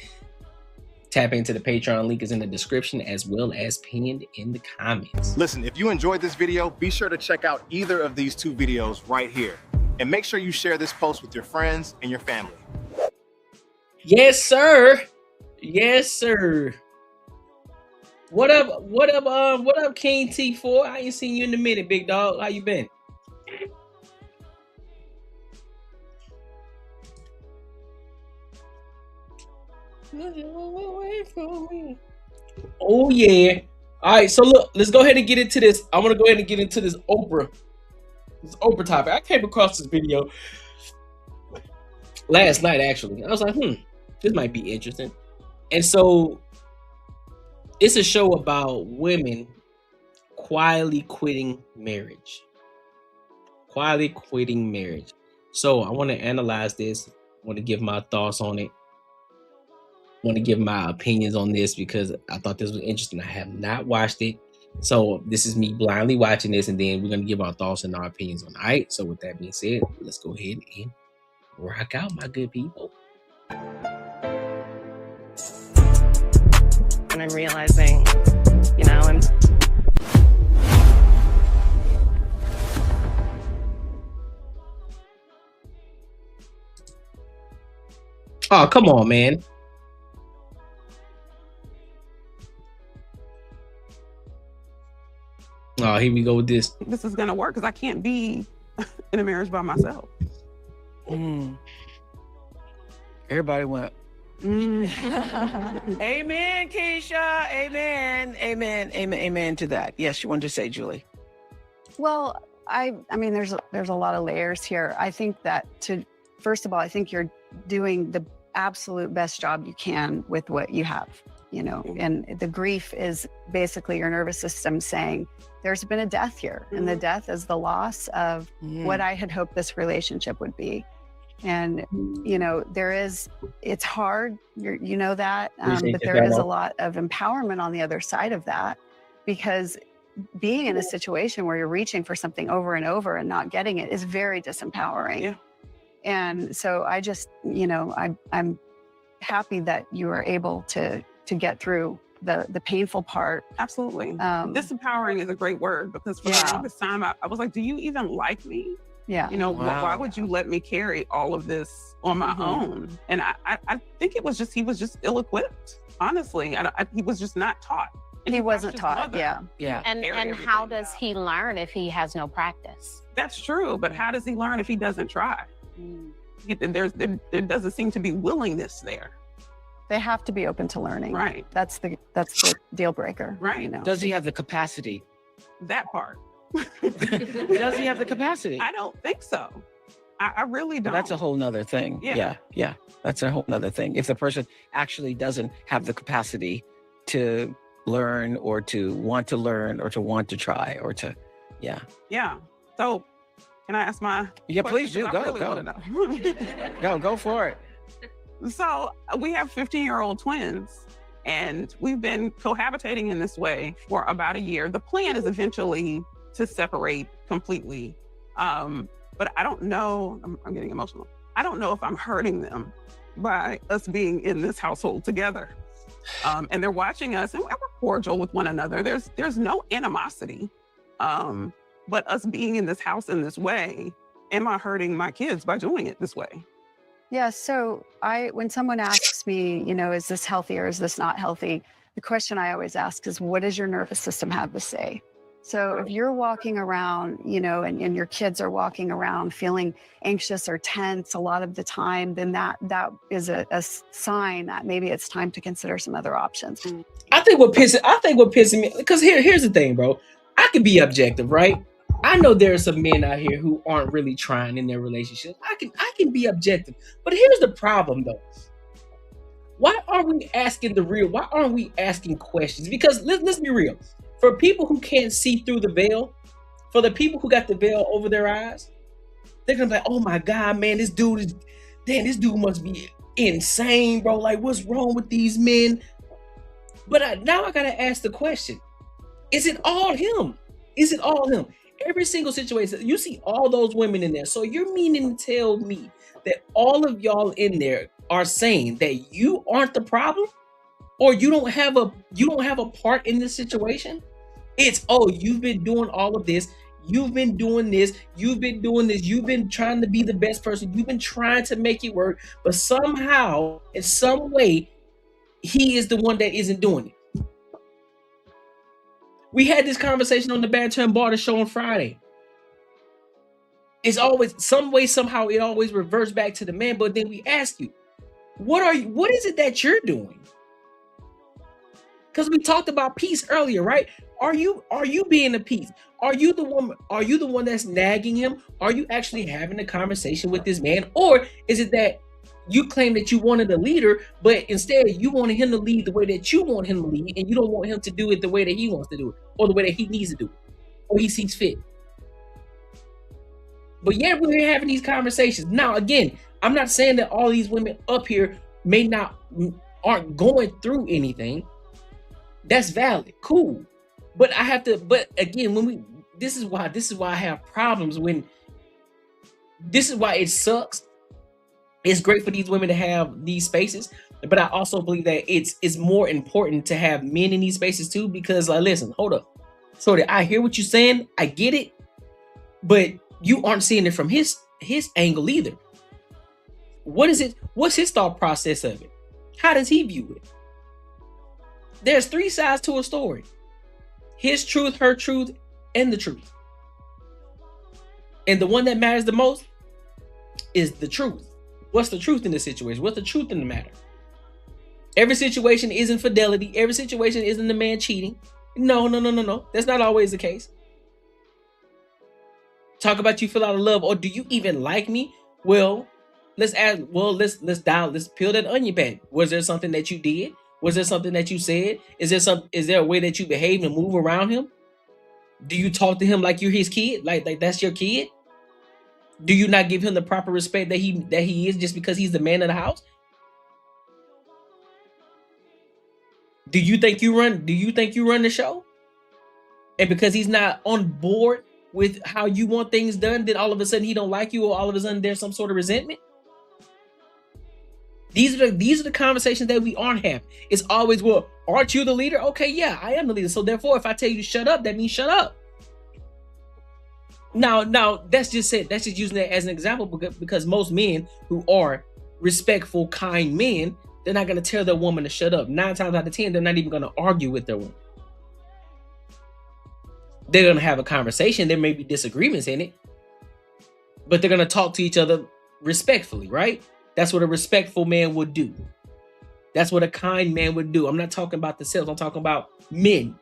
Tap into the Patreon, link is in the description as well as pinned in the comments. Listen, if you enjoyed this video, be sure to check out either of these 2 videos right here. And make sure you share this post with your friends and your family. Yes, sir. Yes, sir. What up, King T4? I ain't seen you in a minute, big dog. How you been? Oh yeah. All right, so look, let's go ahead and get into this. I want to go ahead and get into this Oprah topic. I came across this video last night, actually. I was like, this might be interesting. And so it's a show about women quietly quitting marriage. Quietly quitting marriage. So I want to analyze this. I want to give my thoughts on it. I want to give my opinions on this because I thought this was interesting. I have not watched it. So this is me blindly watching this, and then we're going to give our thoughts and our opinions on it. All right. So with that being said, let's go ahead and rock out, my good people. And I'm realizing, you know, Oh, come on, man. Oh, here we go with this. This is gonna work because I can't be in a marriage by myself. Everybody went. Mm. Amen, Keisha. Amen. Amen. Amen. Amen to that. Yes, you wanted to say, Julie. Well, I mean, there's a lot of layers here. I think that first of all, I think you're doing the absolute best job you can with what you have, you know, and the grief is basically your nervous system saying there's been a death here, and the death is the loss of what I had hoped this relationship would be. And, you know, it's hard, you know that, but there is a lot of empowerment on the other side of that, because being in a situation where you're reaching for something over and over and not getting it is very disempowering. Yeah. And so I just, you know, I'm happy that you were able to get through the painful part. Absolutely. Disempowering is a great word, because for the longest time I was like, do you even like me? Yeah. You know, why would you let me carry all of this on my own? And I think it was just, he was just ill-equipped, honestly. He was just not taught. And he wasn't taught, yeah. And how does he learn if he has no practice? That's true, but how does he learn if he doesn't try? There doesn't seem to be willingness there. They have to be open to learning. Right. That's the deal breaker. Right. You know? Does he have the capacity? That part. Does he have the capacity? I don't think so. I really don't. That's a whole nother thing. Yeah. Yeah. That's a whole nother thing. If the person actually doesn't have the capacity to learn or to want to learn or to want to try or to, yeah. Yeah. So can I ask my Yeah, question? please do. 'Cause I Go, really go. wanna know. Go for it. So we have 15-year-old twins, and we've been cohabitating in this way for about a year. The plan is eventually to separate completely. But I don't know, I'm getting emotional. I don't know if I'm hurting them by us being in this household together. And they're watching us, and we're cordial with one another. There's no animosity. But us being in this house in this way, am I hurting my kids by doing it this way? Yeah. So when someone asks me, is this healthy or is this not healthy? The question I always ask is, what does your nervous system have to say? So if you're walking around, and your kids are walking around feeling anxious or tense a lot of the time, then that is a sign that maybe it's time to consider some other options. I think what pissing me, because here's the thing, bro. I can be objective, right? I know there are some men out here who aren't really trying in their relationship. I can be objective. But here's the problem though. Why aren't we asking questions? Because let's be real. For people who can't see through the veil, for the people who got the veil over their eyes, they're gonna be like, oh my God, man, this dude must be insane, bro. Like, what's wrong with these men? But now I gotta ask the question, is it all him? Is it all him? Every single situation, you see all those women in there. So you're meaning to tell me that all of y'all in there are saying that you aren't the problem? Or you don't have a part in this situation? It's, oh, you've been doing all of this, you've been doing this, you've been trying to be the best person, you've been trying to make it work, but somehow, in some way, he is the one that isn't doing it. We had this conversation on the Banter and Barter show on Friday. It's always some way, somehow, it always reverts back to the man. But then we ask you, what is it that you're doing? Because we talked about peace earlier, right? Are you being a peace? Are you the one that's nagging him? Are you actually having a conversation with this man? Or is it that you claim that you wanted a leader, but instead you wanted him to lead the way that you want him to lead, and you don't want him to do it the way that he wants to do it, or the way that he needs to do it, or he sees fit? But yet we're having these conversations. Now, again, I'm not saying that all these women up here aren't going through anything. That's valid, cool. But again, this is why I have problems this is why it sucks. It's great for these women to have these spaces, but I also believe that it's more important to have men in these spaces too, because like, listen, hold up. So I hear what you're saying, I get it, but you aren't seeing it from his angle either. What is it? What's his thought process of it? How does he view it? There's three sides to a story: his truth, her truth, and the truth. And the one that matters the most is the truth. What's the truth in this situation? What's the truth in the matter? Every situation isn't fidelity. Every situation isn't the man cheating. No. That's not always the case. Talk about you feel out of love, or do you even like me? Well, let's peel that onion back. Was there something that you did? Was there something that you said? Is there a way that you behave and move around him? Do you talk to him like you're his kid? Like that's your kid? Do you not give him the proper respect that he is just because he's the man of the house? Do you think you run the show? And because he's not on board with how you want things done, then all of a sudden he don't like you, or all of a sudden there's some sort of resentment? These are the conversations that we aren't having. It's always, well, aren't you the leader? Okay, yeah, I am the leader. So therefore, if I tell you to shut up, that means shut up. Now that's just it. That's just using that as an example, because most men who are respectful, kind men, they're not going to tell their woman to shut up. 9 times out of 10, they're not even going to argue with their woman. They're going to have a conversation. There may be disagreements in it, but they're going to talk to each other respectfully, right? That's what a respectful man would do. That's what a kind man would do. I'm not talking about the self. I'm talking about men.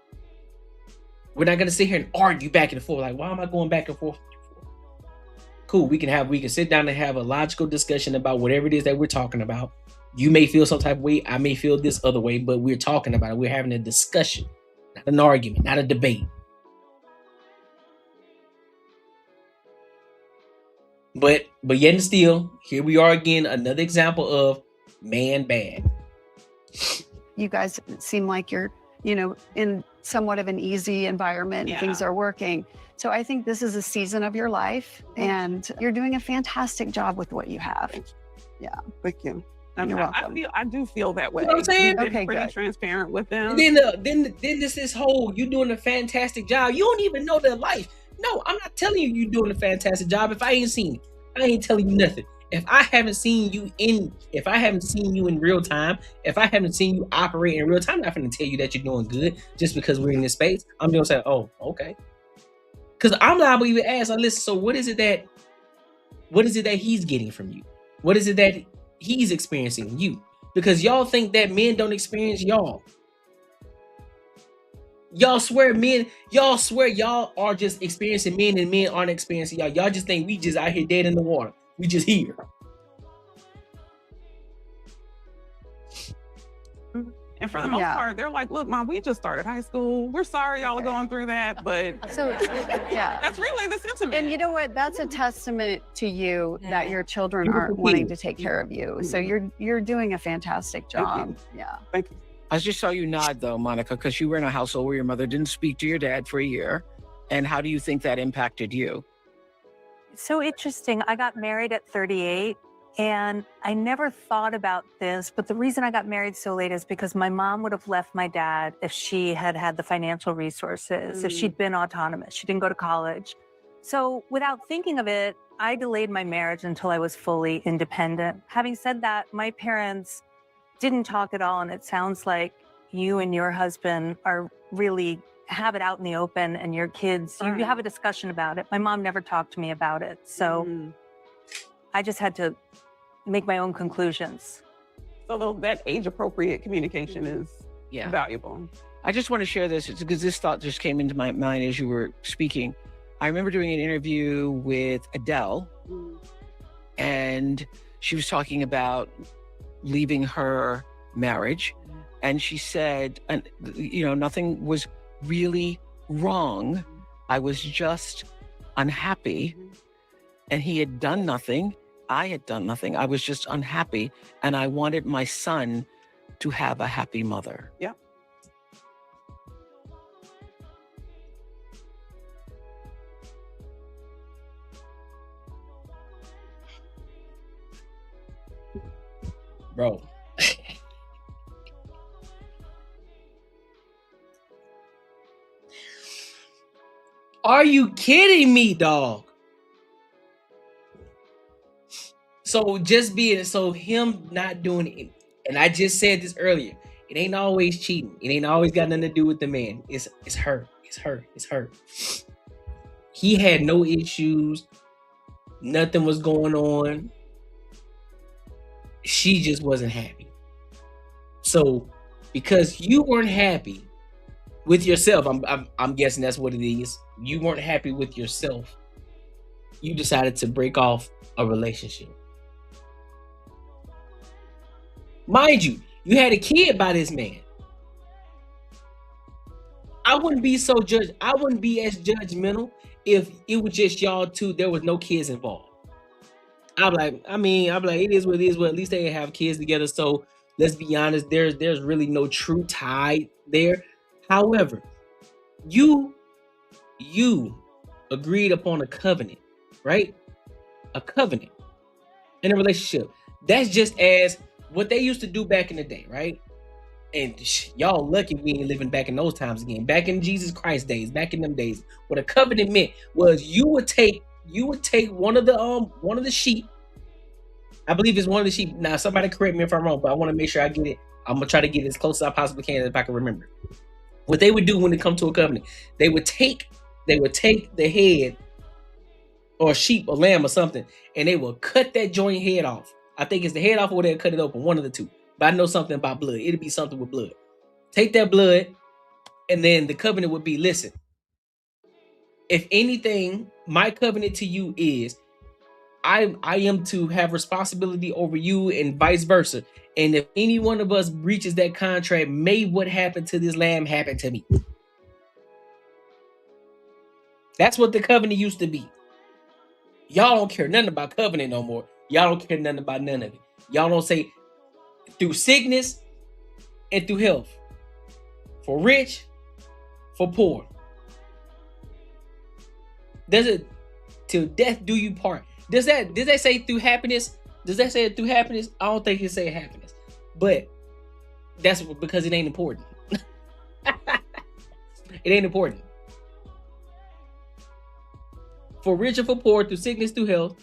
We're not going to sit here and argue back and forth. Like, why am I going back and forth? Cool. We can sit down and have a logical discussion about whatever it is that we're talking about. You may feel some type of way. I may feel this other way, but we're talking about it. We're having a discussion, not an argument, not a debate. But yet and still, here we are again, another example of man bad. You guys seem like you're, in somewhat of an easy environment. Yeah. Things are working. So I think this is a season of your life, and you're doing a fantastic job with what you have. Yeah. Thank you. You're welcome. I do feel that way. You know what I'm saying? We've been Okay, pretty good. transparent with them. And then this whole, you doing a fantastic job. You don't even know their life. No, I'm not telling you you're doing a fantastic job if I ain't seen it. I ain't telling you nothing. If I haven't seen you in real time, if I haven't seen you operate in real time, I'm not going to tell you that you're doing good just because we're in this space. I'm going to say, oh, okay. Because I'm liable to even ask, listen, so what is it that he's getting from you? What is it that he's experiencing you? Because y'all think that men don't experience y'all. Y'all swear y'all are just experiencing men and men aren't experiencing y'all. Y'all just think we just out here dead in the water. We just here. And for the most part, they're like, look, Mom, we just started high school. We're sorry y'all are going through that, but So, yeah. that's really the sentiment. And you know what? That's a testament to you that your children aren't wanting to take care of you. So you're doing a fantastic job. Yeah. Thank you. I just saw you nod though, Monica, because you were in a household where your mother didn't speak to your dad for a year. And how do you think that impacted you? So interesting. I got married at 38 and I never thought about this, but the reason I got married so late is because my mom would have left my dad if she had had the financial resources, if she'd been autonomous. She didn't go to college. So without thinking of it, I delayed my marriage until I was fully independent. Having said that, my parents didn't talk at all. And it sounds like you and your husband are really have it out in the open, and your kids, you have a discussion about it. My mom never talked to me about it. So I just had to make my own conclusions. So that age-appropriate communication is valuable. I just want to share this because this thought just came into my mind as you were speaking. I remember doing an interview with Adele, and she was talking about leaving her marriage. And she said, nothing was really wrong. I was just unhappy. And he had done nothing. I had done nothing. I was just unhappy. And I wanted my son to have a happy mother. Yeah. Bro. Are you kidding me, dog? So him not doing it, and I just said this earlier, it ain't always cheating. It ain't always got nothing to do with the man. It's her. It's her. He had no issues. Nothing was going on. She just wasn't happy. So because you weren't happy with yourself, I'm guessing that's what it is. You weren't happy with yourself. You decided to break off a relationship. Mind you, you had a kid by this man. I wouldn't be as judgmental if it was just y'all two. There was no kids involved. I'm like, it is what it is. Well, at least they have kids together. So let's be honest, there's really no true tie there. However, you agreed upon a covenant, right? A covenant in a relationship. That's just as what they used to do back in the day, right? And y'all lucky we ain't living back in those times again. Back in Jesus Christ days, back in them days, what a covenant meant was you would take one of the sheep. I believe it's one of the sheep. Now somebody correct me if I'm wrong, but I want to make sure I get it. I'm gonna try to get it as close as I possibly can if I can remember. What they would do when it comes to a covenant, they would take the head or a sheep, or lamb, or something, and they will cut that joint head off. I think it's the head off or they'll cut it open, one of the two. But I know something about blood. It'll be something with blood. Take that blood, and then the covenant would be, listen, if anything, my covenant to you is I am to have responsibility over you and vice versa. And if any one of us breaches that contract, may what happened to this lamb happen to me. That's what the covenant used to be. Y'all don't care nothing about covenant no more. Y'all don't care nothing about none of it. Y'all don't say through sickness and through health. For rich, for poor. Does it till death do you part? Does that say through happiness? Does that say it through happiness? I don't think it say happiness. But that's because it ain't important. It ain't important. For rich or for poor, through sickness, through health,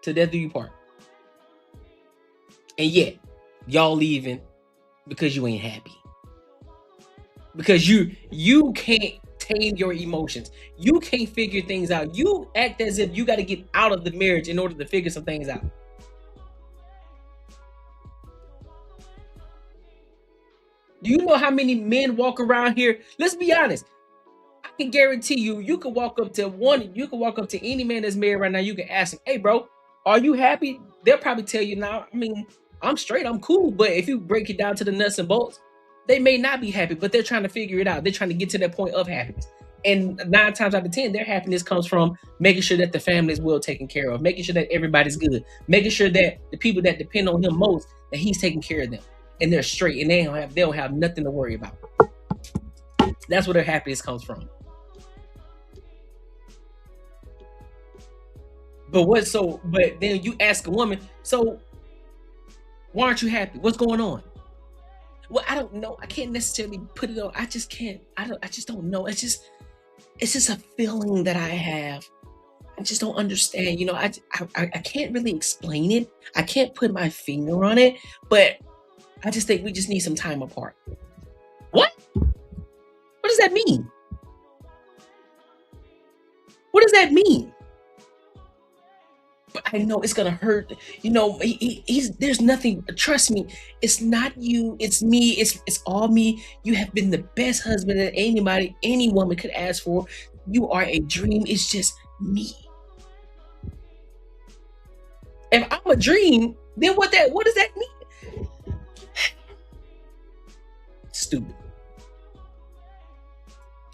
to death do you part. And yet, y'all leaving because you ain't happy. Because you can't tame your emotions. You can't figure things out. You act as if you got to get out of the marriage in order to figure some things out. Do you know how many men walk around here? Let's be honest. I can guarantee you can walk up to any man that's married right now. You can ask him, hey, bro, are you happy? They'll probably tell you now, I mean, I'm straight, I'm cool. But if you break it down to the nuts and bolts, they may not be happy, but they're trying to figure it out. They're trying to get to that point of happiness. And 9 times out of 10, their happiness comes from making sure that the family is well taken care of, making sure that everybody's good, making sure that the people that depend on him most, that he's taking care of them. And they're straight and they don't have nothing to worry about. That's where their happiness comes from. But then you ask a woman, so why aren't you happy? What's going on? Well, I don't know. I can't necessarily put it on. I just can't. I just don't know. It's just a feeling that I have. I just don't understand. You know, I can't really explain it. I can't put my finger on it, but I just think we just need some time apart. What? What does that mean? What does that mean? But I know it's gonna hurt. You know, there's nothing. Trust me, it's not you. It's me. It's all me. You have been the best husband that any woman could ask for. You are a dream. It's just me. If I'm a dream, then what does that mean? Stupid.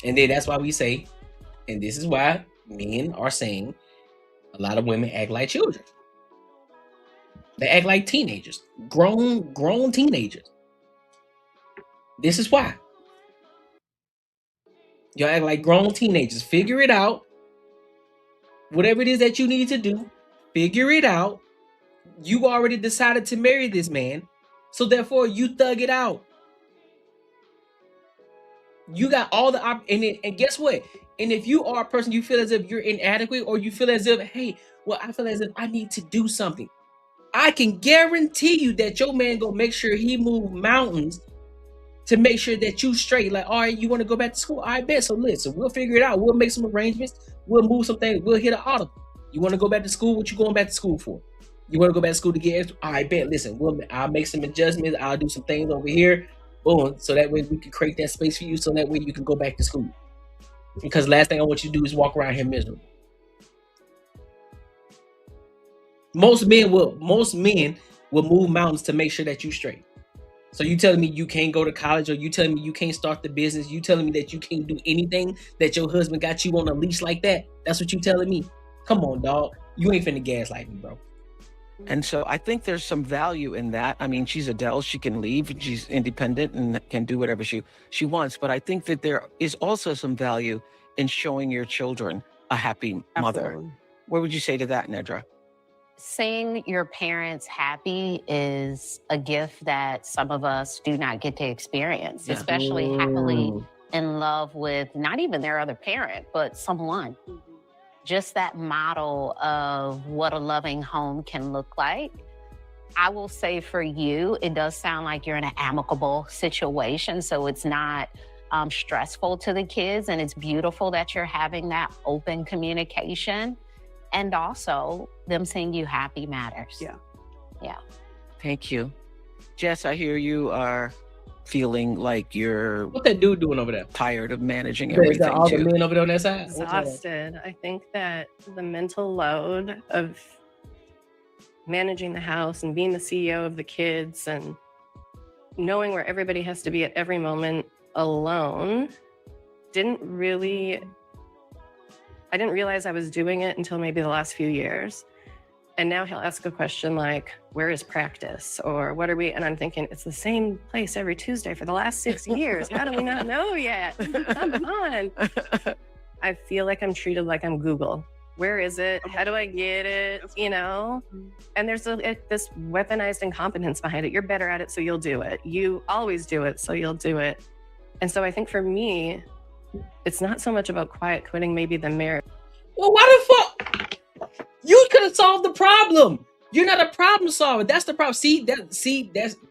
And then that's why we say, and this is why men are saying, a lot of women act like children. They act like teenagers, grown teenagers. This is why. Y'all act like grown teenagers. Figure it out. Whatever it is that you need to do, figure it out. You already decided to marry this man, so therefore you thug it out. You got all the and guess what? And if you are a person, you feel as if you're inadequate, or you feel as if, hey, well, I feel as if I need to do something. I can guarantee you that your man gonna make sure he move mountains to make sure that you straight. Like, all right, you want to go back to school? I bet. So listen, we'll figure it out. We'll make some arrangements. We'll move some things. We'll hit an audible. You want to go back to school? What you going back to school for? You want to go back to school to get extra? I bet. Listen, I'll make some adjustments. I'll do some things over here. Boom. So that way we can create that space for you. So that way you can go back to school. Because last thing I want you to do is walk around here miserable. Most men will move mountains to make sure that you straight. So you telling me you can't go to college, or you telling me you can't start the business? You telling me that you can't do anything, that your husband got you on a leash like that? That's what you telling me? Come on, dog. You ain't finna gaslight me, bro. And so I think there's some value in that. I mean, she's Adele. She can leave. She's independent and can do whatever she wants. But I think that there is also some value in showing your children a happy mother. Absolutely. What would you say to that, Nedra? Seeing your parents happy is a gift that some of us do not get to experience, especially happily in love with not even their other parent, but someone. Just that model of what a loving home can look like. I will say for you, it does sound like you're in an amicable situation. So it's not stressful to the kids. And it's beautiful that you're having that open communication. And also them seeing you happy matters. Yeah. Yeah. Thank you. Jess, I hear you are feeling like you're What that dude doing over there? tired of managing Is that everything all the too. men over there on that side? Exhausted. I think that the mental load of managing the house and being the CEO of the kids and knowing where everybody has to be at every moment alone I didn't realize I was doing it until maybe the last few years. And now he'll ask a question like, where is practice? Or what are we? And I'm thinking, it's the same place every Tuesday for the last 6 years. How do we not know yet? Come on. I feel like I'm treated like I'm Google. Where is it? How do I get it? You know? And there's this weaponized incompetence behind it. You're better at it, so you'll do it. You always do it, so you'll do it. And so I think for me, it's not so much about quiet quitting, maybe the marriage. Well, why the fuck? You could have solved the problem. You're not a problem solver. That's the problem.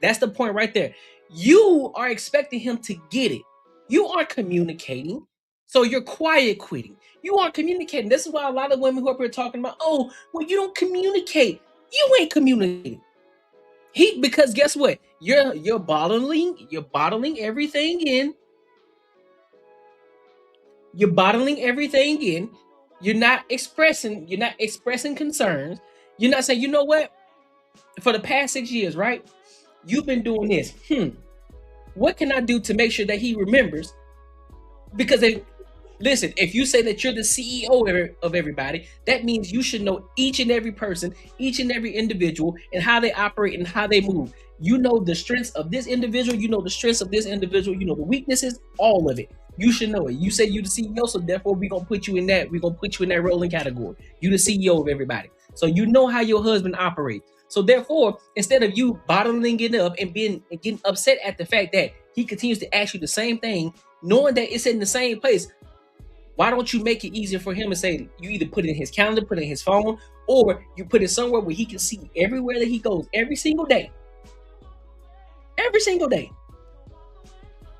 That's the point right there. You are expecting him to get it. You aren't communicating. So you're quiet quitting. You aren't communicating. This is why a lot of women who are up here talking about, oh, well, you don't communicate. You ain't communicating. Because guess what? You're bottling everything in. You're bottling everything in. You're not expressing concerns. You're not saying, you know what? For the past 6 years, right? You've been doing this. What can I do to make sure that he remembers? Because listen, if you say that you're the CEO of everybody, that means you should know each and every person, each and every individual, and how they operate and how they move. You know the strengths of this individual. You know the strengths of this individual. You know the weaknesses, all of it. You should know it. You say you're the CEO, so therefore we're gonna put you in that. We're gonna put you in that rolling category. You're the CEO of everybody, so you know how your husband operates. So therefore, instead of you bottling it up and getting upset at the fact that he continues to ask you the same thing, knowing that it's in the same place, why don't you make it easier for him and say you either put it in his calendar, put it in his phone, or you put it somewhere where he can see everywhere that he goes every single day. Every single day.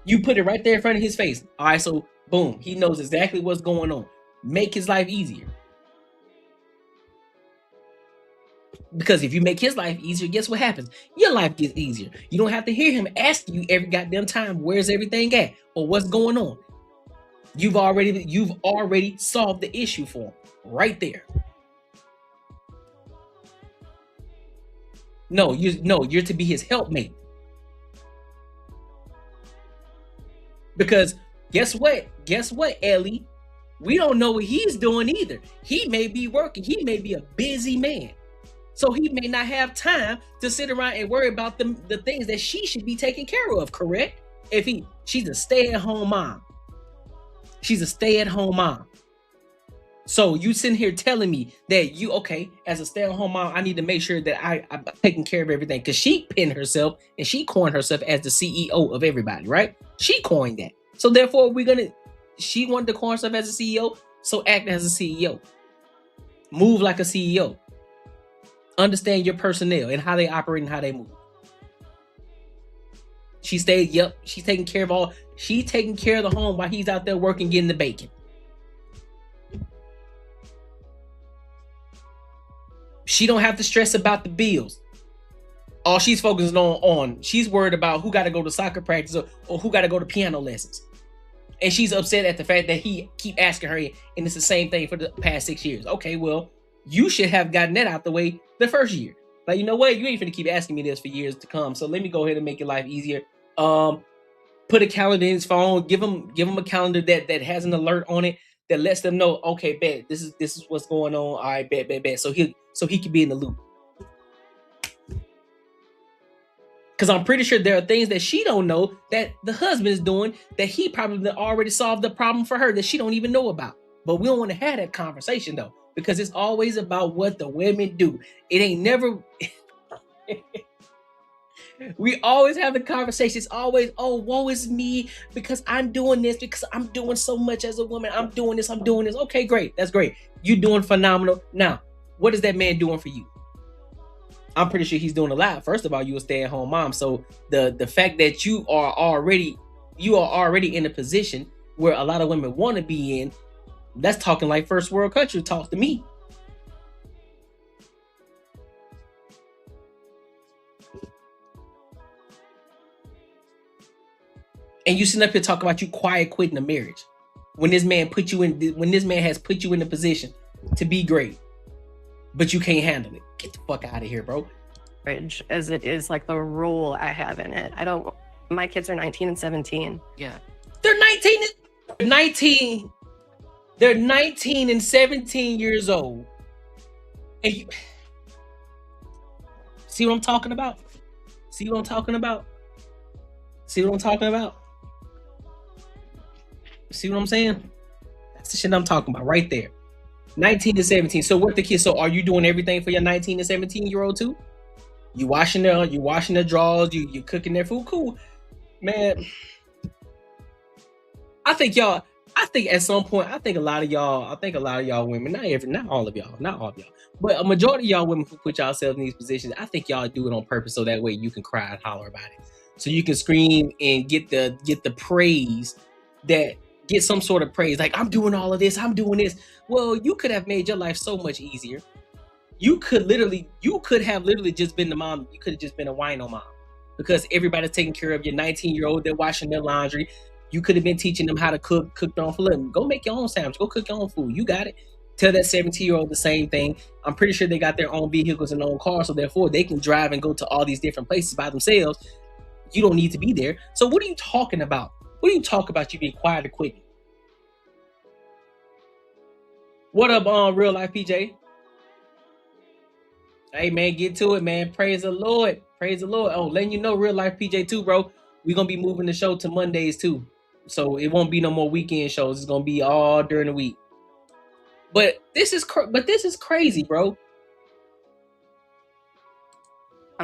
You put it right there in front of his face. All right, so boom, he knows exactly what's going on. Make his life easier. Because if you make his life easier, guess what happens? Your life gets easier. You don't have to hear him asking you every goddamn time, where's everything at? Or what's going on? You've already solved the issue for him. Right there. No, you're to be his helpmate. Because guess what, Ellie? We don't know what he's doing either. He may be working. He may be a busy man. So he may not have time to sit around and worry about the things that she should be taking care of, correct? She's a stay-at-home mom. She's a stay-at-home mom. So you sitting here telling me that as a stay-at-home mom, I need to make sure that I'm taking care of everything. Because she pinned herself and she coined herself as the CEO of everybody, right? She coined that. So therefore, she wanted to coin herself as a CEO, so act as a CEO. Move like a CEO. Understand your personnel and how they operate and how they move. She's taking care of the home while he's out there working, getting the bacon. She don't have to stress about the bills. All she's focusing on, she's worried about who got to go to soccer practice or who got to go to piano lessons. And she's upset at the fact that he keep asking her, and it's the same thing for the past 6 years. Okay, well, you should have gotten that out the way the first year. Like, you know what? You ain't finna keep asking me this for years to come. So let me go ahead and make your life easier. Put a calendar in his phone. Give him a calendar that has an alert on it that lets them know, okay, bet this is what's going on. All right, bet. So he can be in the loop. Because I'm pretty sure there are things that she don't know that the husband is doing that he probably already solved the problem for her that she don't even know about. But we don't want to have that conversation though, because it's always about what the women do. It ain't never. We always have the conversation. It's always, oh, woe is me because I'm doing this, because I'm doing so much as a woman. I'm doing this. Okay, great. That's great. You're doing phenomenal. Now, what is that man doing for you? I'm pretty sure he's doing a lot. First of all, you a stay-at-home mom. So the fact that you are already you are already in a position where a lot of women want to be in, that's talking like first world country talk to me. And you sitting up here talking about you quiet quitting a marriage when this man has put you in a position to be great, but you can't handle it. Get the fuck out of here, bro. As it is like the role I have in it. My kids are 19 and 17. Yeah. They're 19 and 17 years old. And you see what I'm talking about? See what I'm talking about? See what I'm talking about? See what I'm saying? That's the shit I'm talking about right there. 19 to 17. So what the kids? So are you doing everything for your 19 to 17-year-old too? You washing their drawers, you cooking their food. Cool. Man. I think at some point, I think a lot of y'all women, not all of y'all, but a majority of y'all women who put yourselves in these positions, I think y'all do it on purpose so that way you can cry and holler about it. So you can scream and get the praise get some sort of praise, like I'm doing all of this, I'm doing this. Well, you could have made your life so much easier. You could have literally just been the mom. You could have just been a wino mom because everybody's taking care of your 19-year-old. They're washing their laundry. You could have been teaching them how to cook their own food. Go make your own sandwich. Go cook your own food. You got it. Tell that 17-year-old the same thing. I'm pretty sure they got their own vehicles and own cars, so therefore they can drive and go to all these different places by themselves. You don't need to be there. So what are you talking about? What do you talk about you being quiet or quitting? What up, real life PJ? Hey man, get to it, man. Praise the Lord. Praise the Lord. Oh, letting you know, real life PJ too, bro. We're gonna be moving the show to Mondays too. So it won't be no more weekend shows. It's gonna be all during the week. But this is crazy, bro.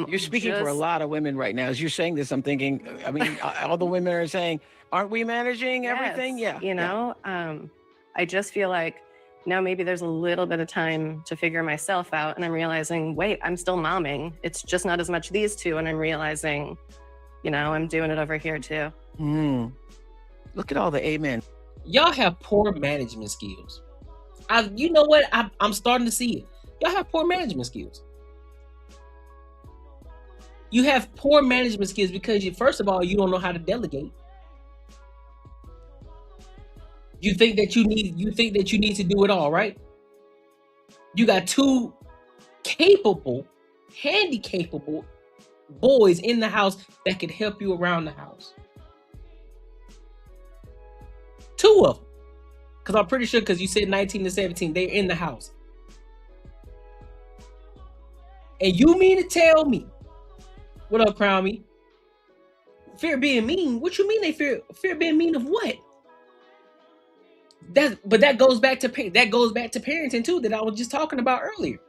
You're speaking for a lot of women right now. As you're saying this, I'm thinking, I mean, all the women are saying, aren't we managing everything? Yeah. You know, I just feel like now maybe there's a little bit of time to figure myself out. And I'm realizing, wait, I'm still momming. It's just not as much these two. And I'm realizing, you know, I'm doing it over here too. Look at all the amen. Y'all have poor management skills. You know what? I'm starting to see it. Y'all have poor management skills. You have poor management skills because first of all, you don't know how to delegate. You think that you need to do it all, right? You got two handy capable boys in the house that can help you around the house. Two of them. Because I'm pretty sure, because you said 19 to 17, they're in the house. And you mean to tell me, what up, Crown Me? Fear being mean? What you mean they fear being mean of what? That goes back to parenting too, that I was just talking about earlier.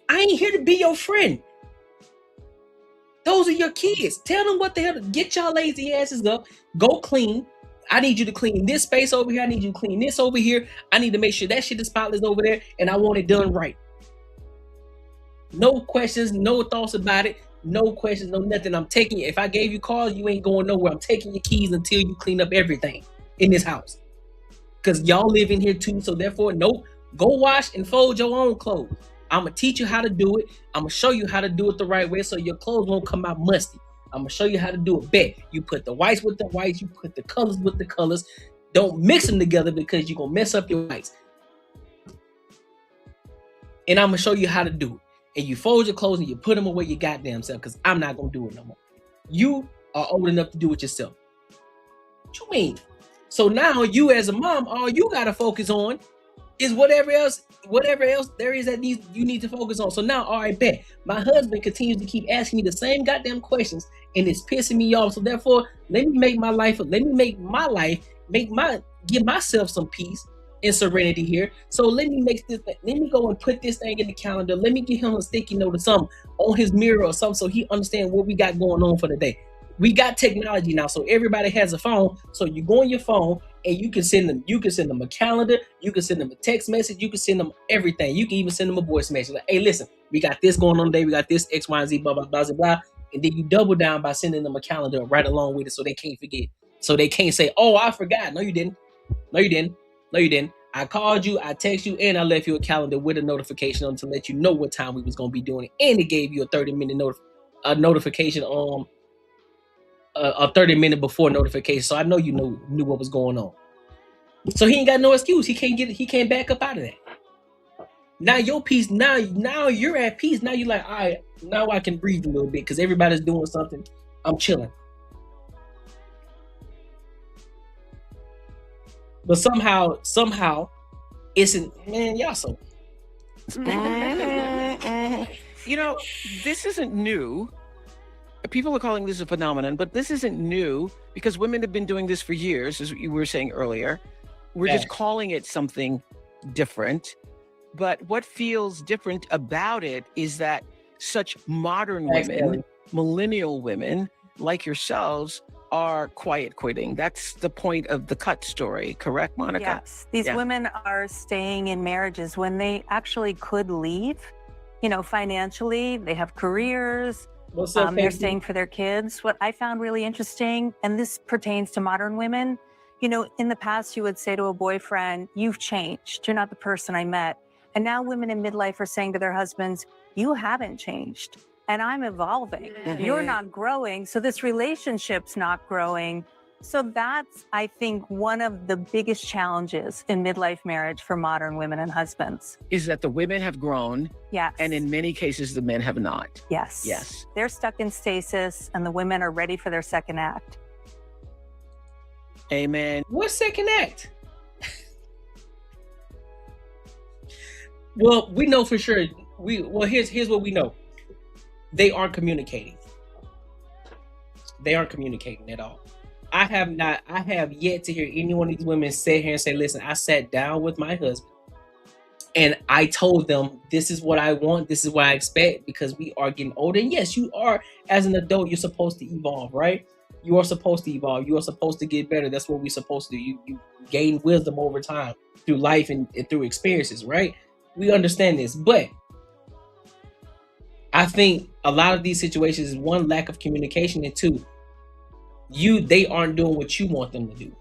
I ain't here to be your friend. Those are your kids. Tell them what the hell. Get y'all lazy asses up. Go clean. I need you to clean this space over here. I need you to clean this over here. I need to make sure that shit is spotless over there, and I want it done right. No questions, no thoughts about it. No questions, no nothing. I'm taking it. If I gave you cars, you ain't going nowhere. I'm taking your keys until you clean up everything in this house. Because y'all live in here too, so therefore, nope. Go wash and fold your own clothes. I'm going to teach you how to do it. I'm going to show you how to do it the right way so your clothes won't come out musty. I'm going to show you how to do it better. You put the whites with the whites. You put the colors with the colors. Don't mix them together because you're going to mess up your whites. And I'm going to show you how to do it. And you fold your clothes and you put them away your goddamn self because I'm not going to do it no more. You are old enough to do it yourself. What you mean? So now you as a mom, all you got to focus on is whatever else there is that you need to focus on. So now, all right, bet. My husband continues to keep asking me the same goddamn questions and it's pissing me off. So therefore, give myself some peace and serenity here. So let me go and put this thing in the calendar. Let me give him a sticky note or something on his mirror or something so he understands what we got going on for the day. We got technology now, so everybody has a phone. So you go on your phone and you can send them a calendar, you can send them a text message, you can send them everything. You can even send them a voice message. Like, hey, listen, we got this going on today, we got this X, Y, and Z, blah, blah, blah, blah, blah. And then you double down by sending them a calendar right along with it so they can't forget. So they can't say, oh, I forgot. No, you didn't. No, you didn't. No, you didn't. I called you, I texted you, and I left you a calendar with a notification on to let you know what time we was going to be doing it. And it gave you a 30-minute notification on a 30-minute before notification. So I know you knew what was going on. So he ain't got no excuse. He can't back up out of that. Now your peace, now you're at peace. Now you're like, all right, now I can breathe a little bit because everybody's doing something. I'm chilling. But somehow, isn't, man, y'all so. You know, this isn't new. People are calling this a phenomenon, but this isn't new because women have been doing this for years, as you were saying earlier. We're just calling it something different. But what feels different about it is that such modern women, millennial women like yourselves, are quiet quitting. That's the point of the cut story, correct, Monica? Yes, these women are staying in marriages when they actually could leave. You know, financially, they have careers. They're staying for their kids. What I found really interesting, and this pertains to modern women, you know, in the past you would say to a boyfriend, you've changed. You're not the person I met. And now women in midlife are saying to their husbands, you haven't changed. And I'm evolving. You're not growing. So this relationship's not growing. So that's, I think, one of the biggest challenges in midlife marriage for modern women and husbands. Is that the women have grown. Yes. And in many cases, the men have not. Yes. Yes. They're stuck in stasis and the women are ready for their second act. Amen. What second act? Well, we know for sure. Here's what we know. They aren't communicating. They aren't communicating at all. I have yet to hear any one of these women sit here and say, listen, I sat down with my husband and I told them, this is what I want. This is what I expect, because we are getting older. And yes, you are, as an adult, you're supposed to evolve, right? You are supposed to evolve. You are supposed to get better. That's what we're supposed to do. You gain wisdom over time through life and through experiences, right? We understand this, but I think a lot of these situations is one, lack of communication, and two, they aren't doing what you want them to do.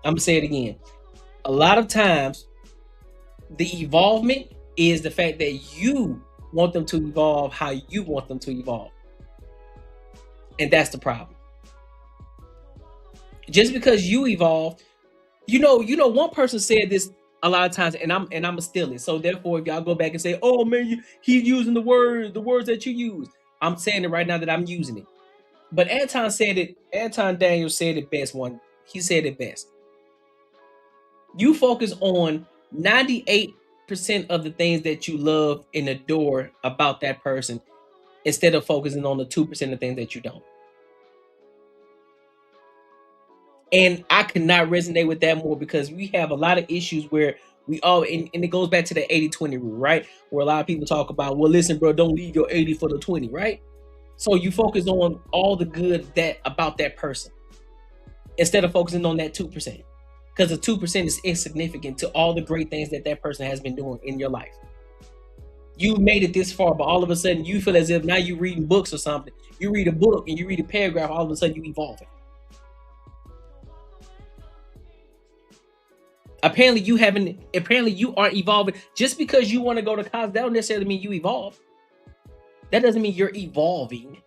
I'm gonna say it again. A lot of times, the evolvement is the fact that you want them to evolve how you want them to evolve, and that's the problem. Just because you evolve, you know, one person said this a lot of times, and I'm gonna steal it. So therefore, if y'all go back and say, "Oh man, he's using the words that you use," I'm saying it right now that I'm using it. But Anton Daniel said it best. He said it best. You focus on 98% of the things that you love and adore about that person, instead of focusing on the 2% of things that you don't. And I could not resonate with that more, because we have a lot of issues where we all, and it goes back to the 80-20 rule, right? Where a lot of people talk about, well, listen, bro, don't leave your 80 for the 20, right? So you focus on all the good about that person, instead of focusing on that 2%. Because the 2% is insignificant to all the great things that person has been doing in your life. You made it this far, but all of a sudden you feel as if now you're reading books or something. You read a book and you read a paragraph, all of a sudden you evolving. Apparently you aren't evolving. Just because you want to go to college, that don't necessarily mean you evolve. That doesn't mean you're evolving.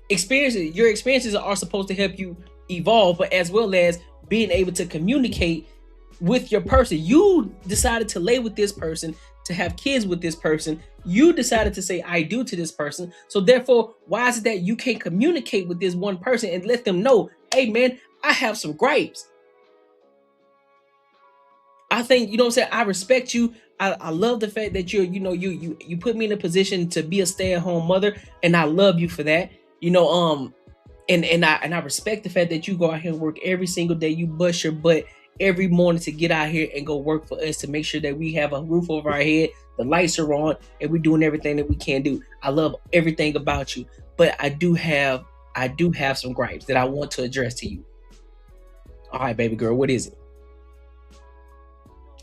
Your experiences are supposed to help you evolve, but as well as being able to communicate with your person. You decided to lay with this person, to have kids with this person. You decided to say I do to this person. So therefore, why is it that you can't communicate with this one person and let them know, hey man, I have some gripes. I think, you know what I'm saying, I respect you. I love the fact that you put me in a position to be a stay-at-home mother, and I love you for that. And I respect the fact that you go out here and work every single day. You bust your butt every morning to get out here and go work for us, to make sure that we have a roof over our head, the lights are on, and we're doing everything that we can do. I love everything about you, but I do have some gripes that I want to address to you. All right, baby girl, what is it?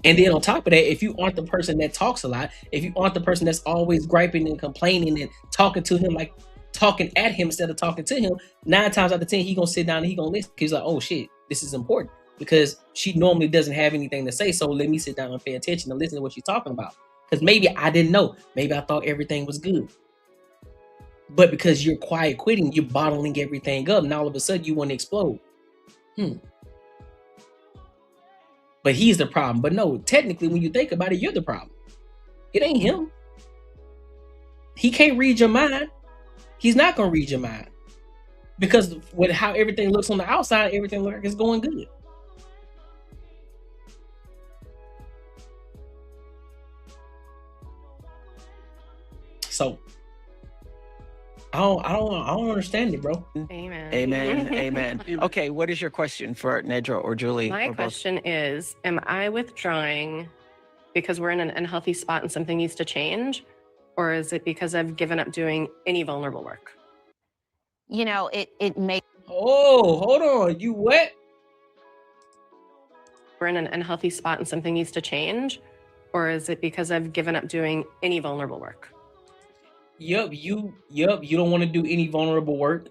And then on top of that, if you aren't the person that talks a lot, if you aren't the person that's always griping and complaining and talking to him, like talking at him instead of talking to him, 9 times out of 10, he gonna sit down and he gonna listen. He's like, oh shit, this is important because she normally doesn't have anything to say. So let me sit down and pay attention and listen to what she's talking about. Because maybe I didn't know. Maybe I thought everything was good. But because you're quiet quitting, you're bottling everything up. And all of a sudden you want to explode. But he's the problem. But no, technically, when you think about it, you're the problem. It ain't him. He can't read your mind. He's not going to read your mind. Because with how everything looks on the outside, everything looks like it's going good. So I don't understand it, bro. Amen. Amen. Okay, what is your question for Nedra or Julie? My question is, am I withdrawing because we're in an unhealthy spot and something needs to change? Or is it because I've given up doing any vulnerable work? You know, it may. Oh, hold on. You what? We're in an unhealthy spot and something needs to change? Or is it because I've given up doing any vulnerable work? You don't want to do any vulnerable work.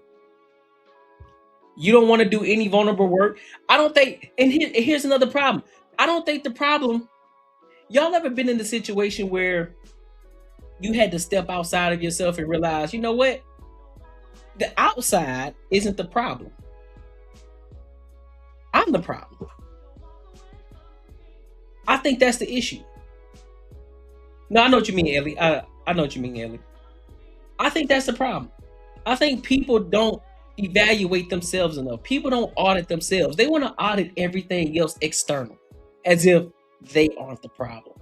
You don't want to do any vulnerable work. I don't think, and here's another problem. I don't think the problem, y'all ever been in the situation where you had to step outside of yourself and realize, you know what? The outside isn't the problem. I'm the problem. I think that's the issue. No, I know what you mean, Ellie. I know what you mean, Ellie. I think that's the problem. I think people don't evaluate themselves enough. People don't audit themselves. They want to audit everything else external, as if they aren't the problem.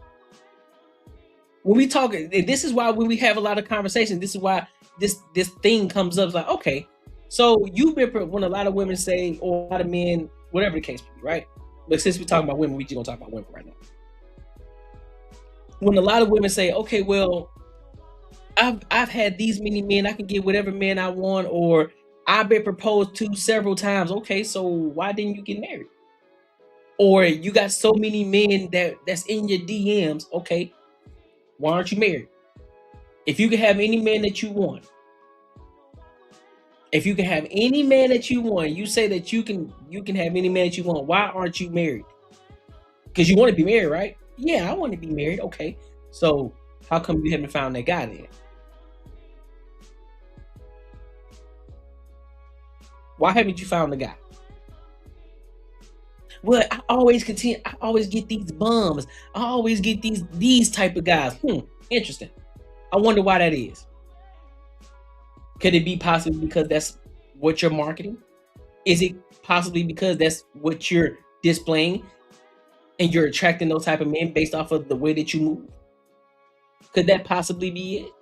When we talk, and this is why when we have a lot of conversations, this is why this thing comes up. It's like, okay, so you've been, when a lot of women say, or a lot of men, whatever the case may be, right? But since we're talking about women, we just gonna talk about women right now. When a lot of women say, okay, well, I've had these many men, I can get whatever man I want, or I've been proposed to several times. Okay, so why didn't you get married? Or you got so many men that's in your DMs. Okay, why aren't you married? If you can have any man that you want, if you can have any man that you want, you say that you can have any man that you want. Why aren't you married? Because you want to be married, right? Yeah, I want to be married. Okay, so how come you haven't found that guy then? Why haven't you found the guy? Well, I always get these bums. I always get these type of guys. Interesting. I wonder why that is. Could it be possibly because that's what you're marketing? Is it possibly because that's what you're displaying and you're attracting those type of men based off of the way that you move? Could that possibly be it?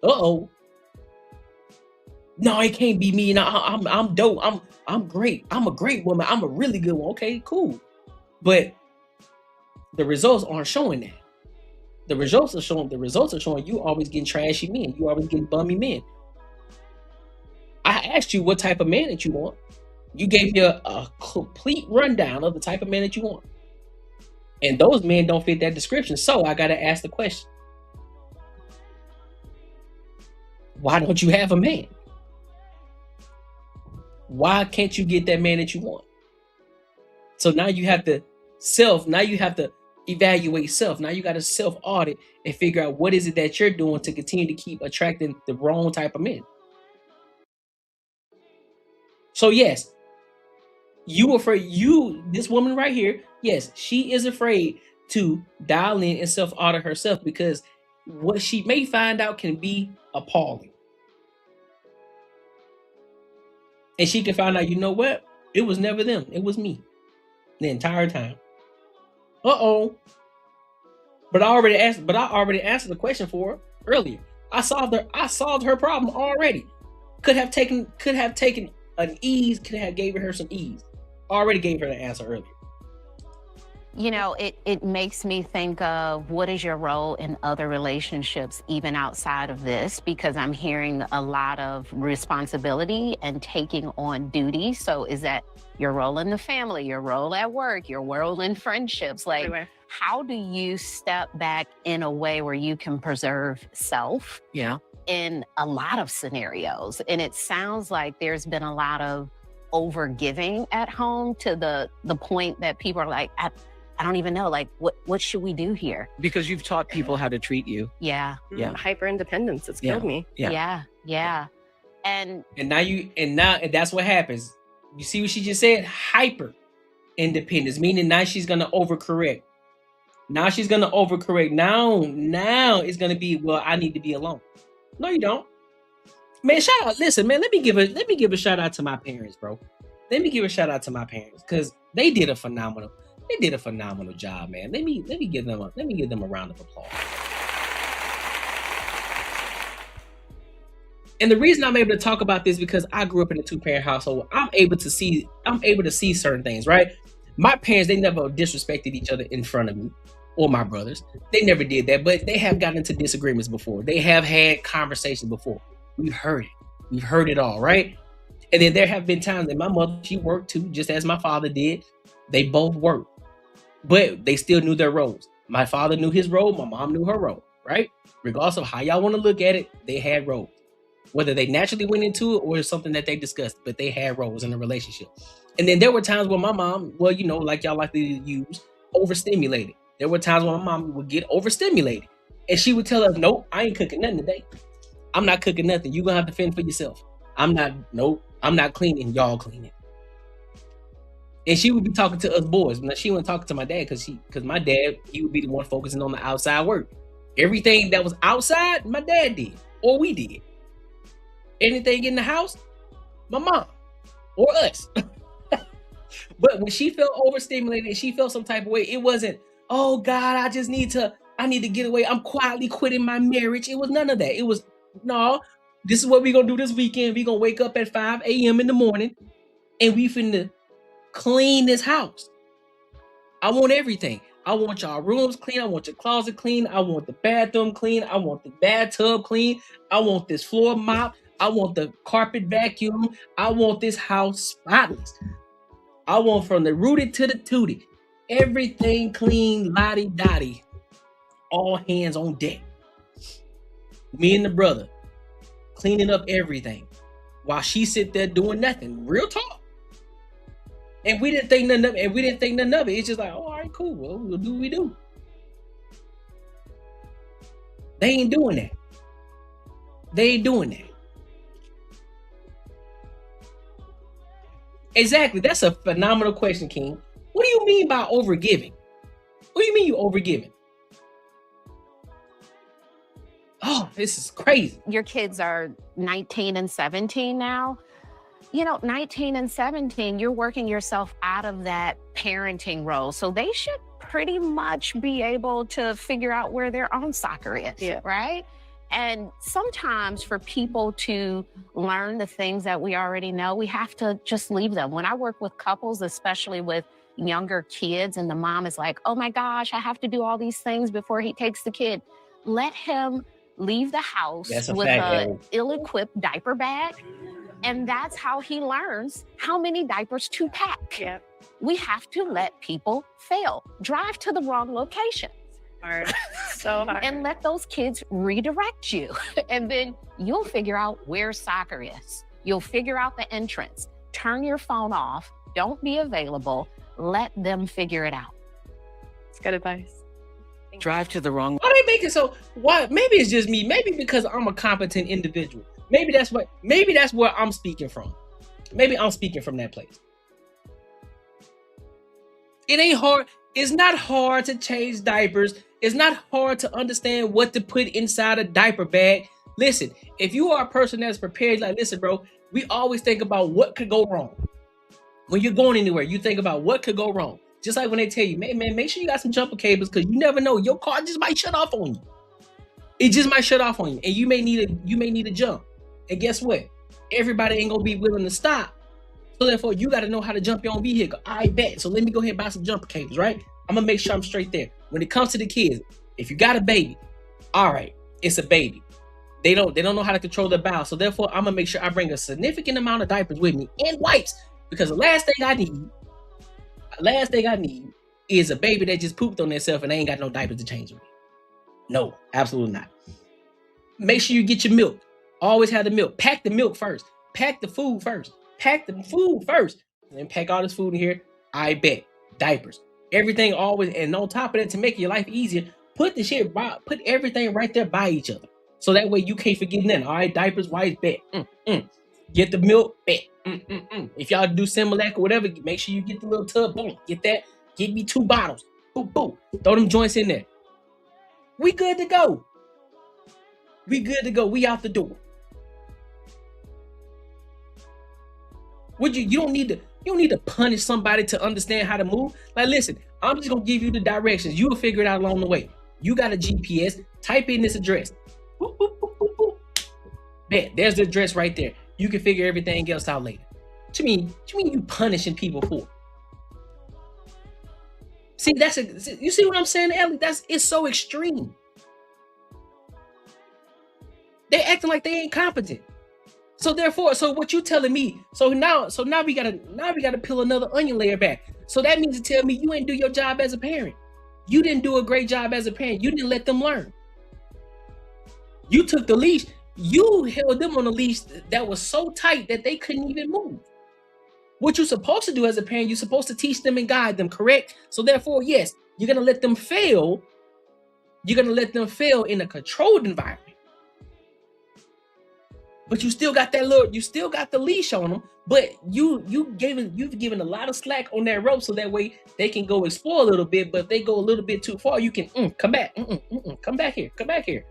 Uh-oh. No, it can't be me. No, I'm dope. I'm great. I'm a great woman. I'm a really good one. Okay, cool. But the results aren't showing that. The results are showing you always getting trashy men. You always getting bummy men. I asked you what type of man that you want. You gave me a complete rundown of the type of man that you want. And those men don't fit that description. So I got to ask the question. Why don't you have a man? Why can't you get that man that you want? So now you have to evaluate self. Now you got to self-audit and figure out what is it that you're doing to continue to keep attracting the wrong type of men. So yes, this woman right here, yes, she is afraid to dial in and self-audit herself because what she may find out can be appalling. And she can find out, you know what? It was never them. It was me the entire time. Uh-oh. But I already answered the question for her earlier. I solved her problem already. Could have taken an ease, could have gave her some ease. Already gave her the answer earlier. It makes me think of what is your role in other relationships, even outside of this, because I'm hearing a lot of responsibility and taking on duty. So is that your role in the family, your role at work, your role in friendships? Like, Everywhere. how do you step back in a way where you can preserve self? Yeah. In a lot of scenarios. And it sounds like there's been a lot of over giving at home to the point that people are like, I don't even know, like, what should we do here? Because you've taught people how to treat you. Yeah. Yeah. Hyper independence. It's killed me. Yeah. And that's what happens. You see what she just said? Hyper independence, meaning now she's gonna overcorrect. Now she's gonna overcorrect. Now it's gonna be, well, I need to be alone. No, you don't. Man, shout out. Listen, man, let me give a shout out to my parents, bro. Let me give a shout out to my parents because they did a phenomenal job, man. Let me give them a round of applause. And the reason I'm able to talk about this because I grew up in a 2-parent household. I'm able to see certain things, right? My parents, they never disrespected each other in front of me or my brothers. They never did that, but they have gotten into disagreements before. They have had conversations before. We've heard it. We've heard it all, right? And then there have been times that my mother, she worked too, just as my father did. They both worked, but they still knew their roles. My father knew his role. My mom knew her role, right? Regardless of how y'all want to look at it, they had roles. Whether they naturally went into it or it's something that they discussed, but they had roles in the relationship. And then there were times where my mom, well, like y'all like to use, overstimulated. There were times when my mom would get overstimulated. And she would tell us, nope, I ain't cooking nothing today. I'm not cooking nothing. You're going to have to fend for yourself. I'm not cleaning. Y'all cleaning. And she would be talking to us boys. Now, she wouldn't talk to my dad because my dad, he would be the one focusing on the outside work. Everything that was outside, my dad did, or we did. Anything in the house, my mom or us. But when she felt overstimulated and she felt some type of way, it wasn't, oh God, I need to get away. I'm quietly quitting my marriage. It was none of that. It was, no, this is what we're going to do this weekend. We're going to wake up at 5 a.m. in the morning and we finna clean this house. I want everything. I want y'all rooms clean. I want your closet clean. I want the bathroom clean. I want the bathtub clean. I want this floor mop. I want the carpet vacuum. I want this house spotless. I want from the rooted to the tooted. Everything clean, lottie-dottie. All hands on deck. Me and the brother cleaning up everything while she sit there doing nothing. Real talk. And we didn't think nothing of it. It's just like, oh, all right, cool. Well, we'll do what we do. They ain't doing that. They ain't doing that. Exactly. That's a phenomenal question, King. What do you mean by overgiving? What do you mean you overgiving? Oh, this is crazy. Your kids are 19 and 17 now. 19 and 17, you're working yourself out of that parenting role. So they should pretty much be able to figure out where their own soccer is, right? And sometimes for people to learn the things that we already know, we have to just leave them. When I work with couples, especially with younger kids, and the mom is like, oh my gosh, I have to do all these things before he takes the kid. Let him leave the house with an ill-equipped diaper bag. And that's how he learns how many diapers to pack. Yeah. We have to let people fail. Drive to the wrong location. Hard. So hard. And let those kids redirect you. And then you'll figure out where soccer is. You'll figure out the entrance. Turn your phone off. Don't be available. Let them figure it out. It's good advice. Drive to the wrong. Why they make it so? Why? Maybe it's just me. Maybe because I'm a competent individual. Maybe that's where I'm speaking from. Maybe I'm speaking from that place. It ain't hard. It's not hard to change diapers. It's not hard to understand what to put inside a diaper bag. Listen, if you are a person that's prepared, like, listen, bro, we always think about what could go wrong. When you're going anywhere, you think about what could go wrong. Just like when they tell you, man, make sure you got some jumper cables because you never know. Your car just might shut off on you. It just might shut off on you. And you may need a jump. And guess what? Everybody ain't gonna be willing to stop. So therefore, you got to know how to jump your own vehicle. I bet. So let me go ahead and buy some jumper cables, right? I'm gonna make sure I'm straight there. When it comes to the kids, if you got a baby, all right, it's a baby. They don't know how to control their bowels. So therefore, I'm gonna make sure I bring a significant amount of diapers with me and wipes. Because the last thing I need is a baby that just pooped on themselves and they ain't got no diapers to change with. No, absolutely not. Make sure you get your milk. Always have the milk. Pack the milk first. Pack the food first. Pack the food first. And then pack all this food in here. I bet. Diapers. Everything always, and on top of that, to make your life easier, put everything right there by each other. So that way you can't forget nothing. All right, diapers, wipes, bet. Get the milk, bet. If y'all do Similac or whatever, make sure you get the little tub. Boom, get that. Get me 2 bottles. Boom, boom. Throw them joints in there. We good to go. We good to go. We out the door. You don't need to punish somebody to understand how to move. Like, listen, I'm just gonna give you the directions. You will figure it out along the way. You got a GPS. Type in this address. Boop, boop, boop, boop, boop. Bet, there's the address right there. You can figure everything else out later. What you mean you punishing people for? See, you see what I'm saying, Ellie? It's so extreme. They acting like they ain't competent. So therefore, what you telling me? So now we gotta peel another onion layer back. So that means to tell me you ain't do your job as a parent. You didn't do a great job as a parent. You didn't let them learn. You took the leash. You held them on a leash that was so tight that they couldn't even move. What you're supposed to do as a parent, you're supposed to teach them and guide them, correct? So therefore, yes, you're gonna let them fail. You're gonna let them fail in a controlled environment. But you still got the leash on them, but you've given a lot of slack on that rope so that way they can go explore a little bit, but if they go a little bit too far, you can come back, come back here.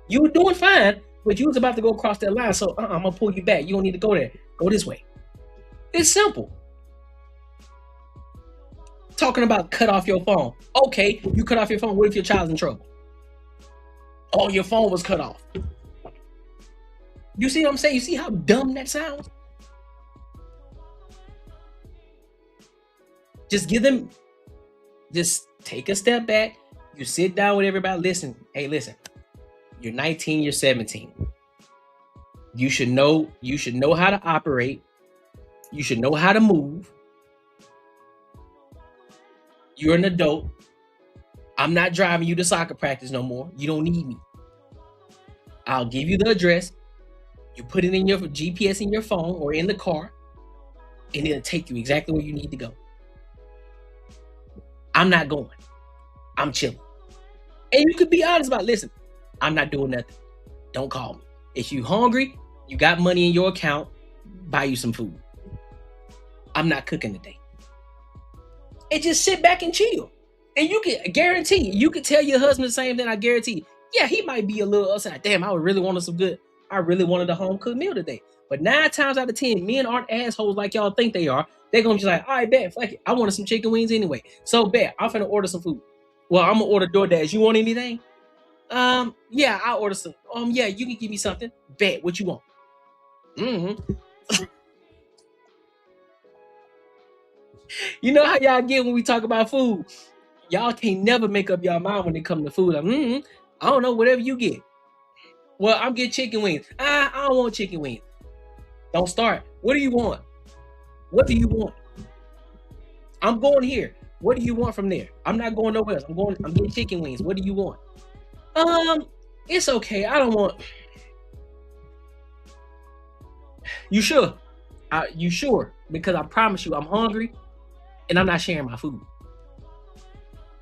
You were doing fine, but you was about to go across that line, so I'm gonna pull you back. You don't need to go there. Go this way. It's simple. Talking about cut off your phone. Okay, you cut off your phone. What if your child's in trouble? Oh, your phone was cut off. You see what I'm saying? You see how dumb that sounds? Just take a step back. You sit down with everybody. Listen, you're 19, you're 17. You should know how to operate. You should know how to move. You're an adult. I'm not driving you to soccer practice no more. You don't need me. I'll give you the address. You put it in your GPS in your phone or in the car, and it'll take you exactly where you need to go. I'm not going. I'm chilling. And you could be honest about, listen, I'm not doing nothing. Don't call me. If you hungry, you got money in your account, buy you some food. I'm not cooking today. And just sit back and chill. And you can guarantee, you could tell your husband the same thing, I guarantee. Yeah, he might be a little upset. Damn, I really wanted a home cooked meal today. But 9 times out of 10, men aren't assholes like y'all think they are. They're gonna be like, all right, bet, fuck it. I wanted some chicken wings anyway. So bet, I'm finna order some food. Well, I'm gonna order DoorDash. You want anything? Yeah, I'll order some. Yeah, you can give me something. Bet, what you want? You know how y'all get when we talk about food? Y'all can't never make up your mind when it comes to food. Like, I don't know, whatever you get. Well, I'm getting chicken wings. I don't want chicken wings. Don't start. What do you want? What do you want? I'm going here. What do you want from there? I'm not going nowhere else. I'm getting chicken wings. What do you want? It's okay. I don't want. You sure? You sure? Because I promise you, I'm hungry and I'm not sharing my food.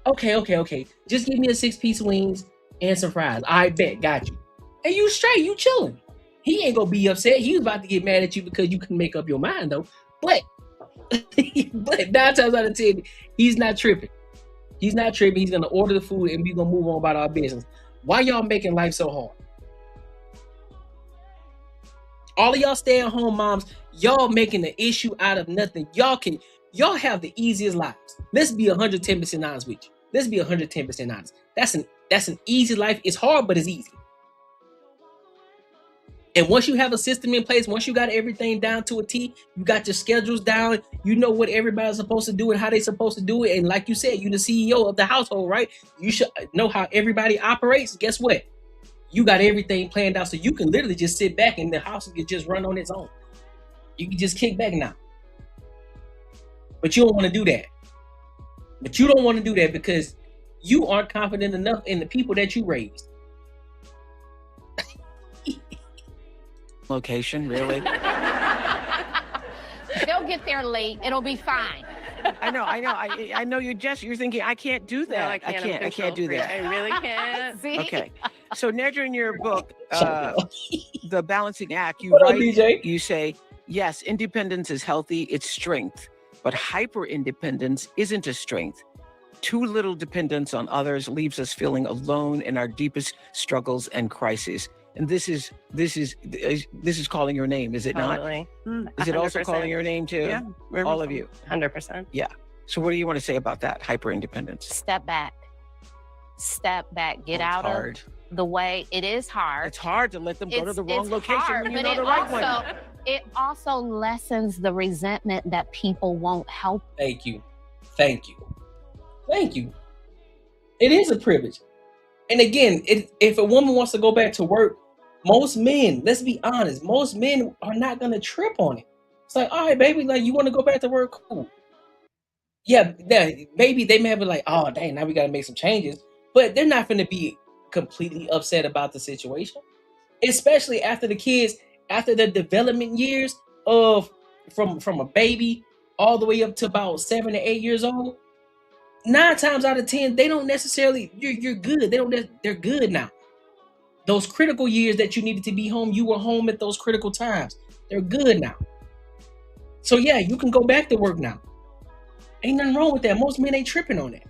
Okay. Just give me a 6-piece wings and some fries. I bet, got you. And you straight, you chilling. He ain't gonna be upset. He was about to get mad at you because you couldn't make up your mind though. But 9 times out of 10, he's not tripping. He's not tripping. He's gonna order the food and we're gonna move on about our business. Why y'all making life so hard? All of y'all stay-at-home moms, y'all making an issue out of nothing. Y'all have the easiest lives. Let's be 110% honest with you. Let's be 110% honest. That's an easy life. It's hard, but it's easy. And once you have a system in place, once you got everything down to a T, you got your schedules down, you know what everybody's supposed to do and how they're supposed to do it. And like you said, you're the CEO of the household, right? You should know how everybody operates. Guess what? You got everything planned out, so you can literally just sit back and the house can just run on its own. You can just kick back now. But you don't want to do that. But you don't want to do that because you aren't confident enough in the people that you raised. Location, really? They'll get there late. It'll be fine. I know. You're thinking, I can't do that. No, I can't do that. I really can't. See? Okay. So Nedra, in your book, The Balancing Act, you What up, write, DJ? you say, yes, independence is healthy, it's strength, but hyper independence isn't a strength. Too little dependence on others leaves us feeling alone in our deepest struggles and crises. And this is calling your name, is it Totally. not? Is it also 100%. calling your name too? Yeah, All of you. 100%. Yeah. So what do you want to say about that hyper independence? Step back. Step back. Get out hard. of the way. It is hard. It's hard to let them go to the wrong It's location hard, when you but know it the right one. It also lessens the resentment that people won't help. Thank you. Thank you. Thank you. It is a privilege. And again, if a woman wants to go back to work, most men, let's be honest, most men are not going to trip on it. It's like, all right, baby, like you want to go back to work? Cool. Yeah, maybe they may be like, oh, dang, now we got to make some changes. But they're not going to be completely upset about the situation. Especially after the kids, after the development years of from a baby all the way up to about 7 to 8 years old. 9 times out of 10, they don't necessarily, you're good. They're good now. Those critical years that you needed to be home, you were home at those critical times. They're good now. So yeah, you can go back to work now. Ain't nothing wrong with that. Most men ain't tripping on that.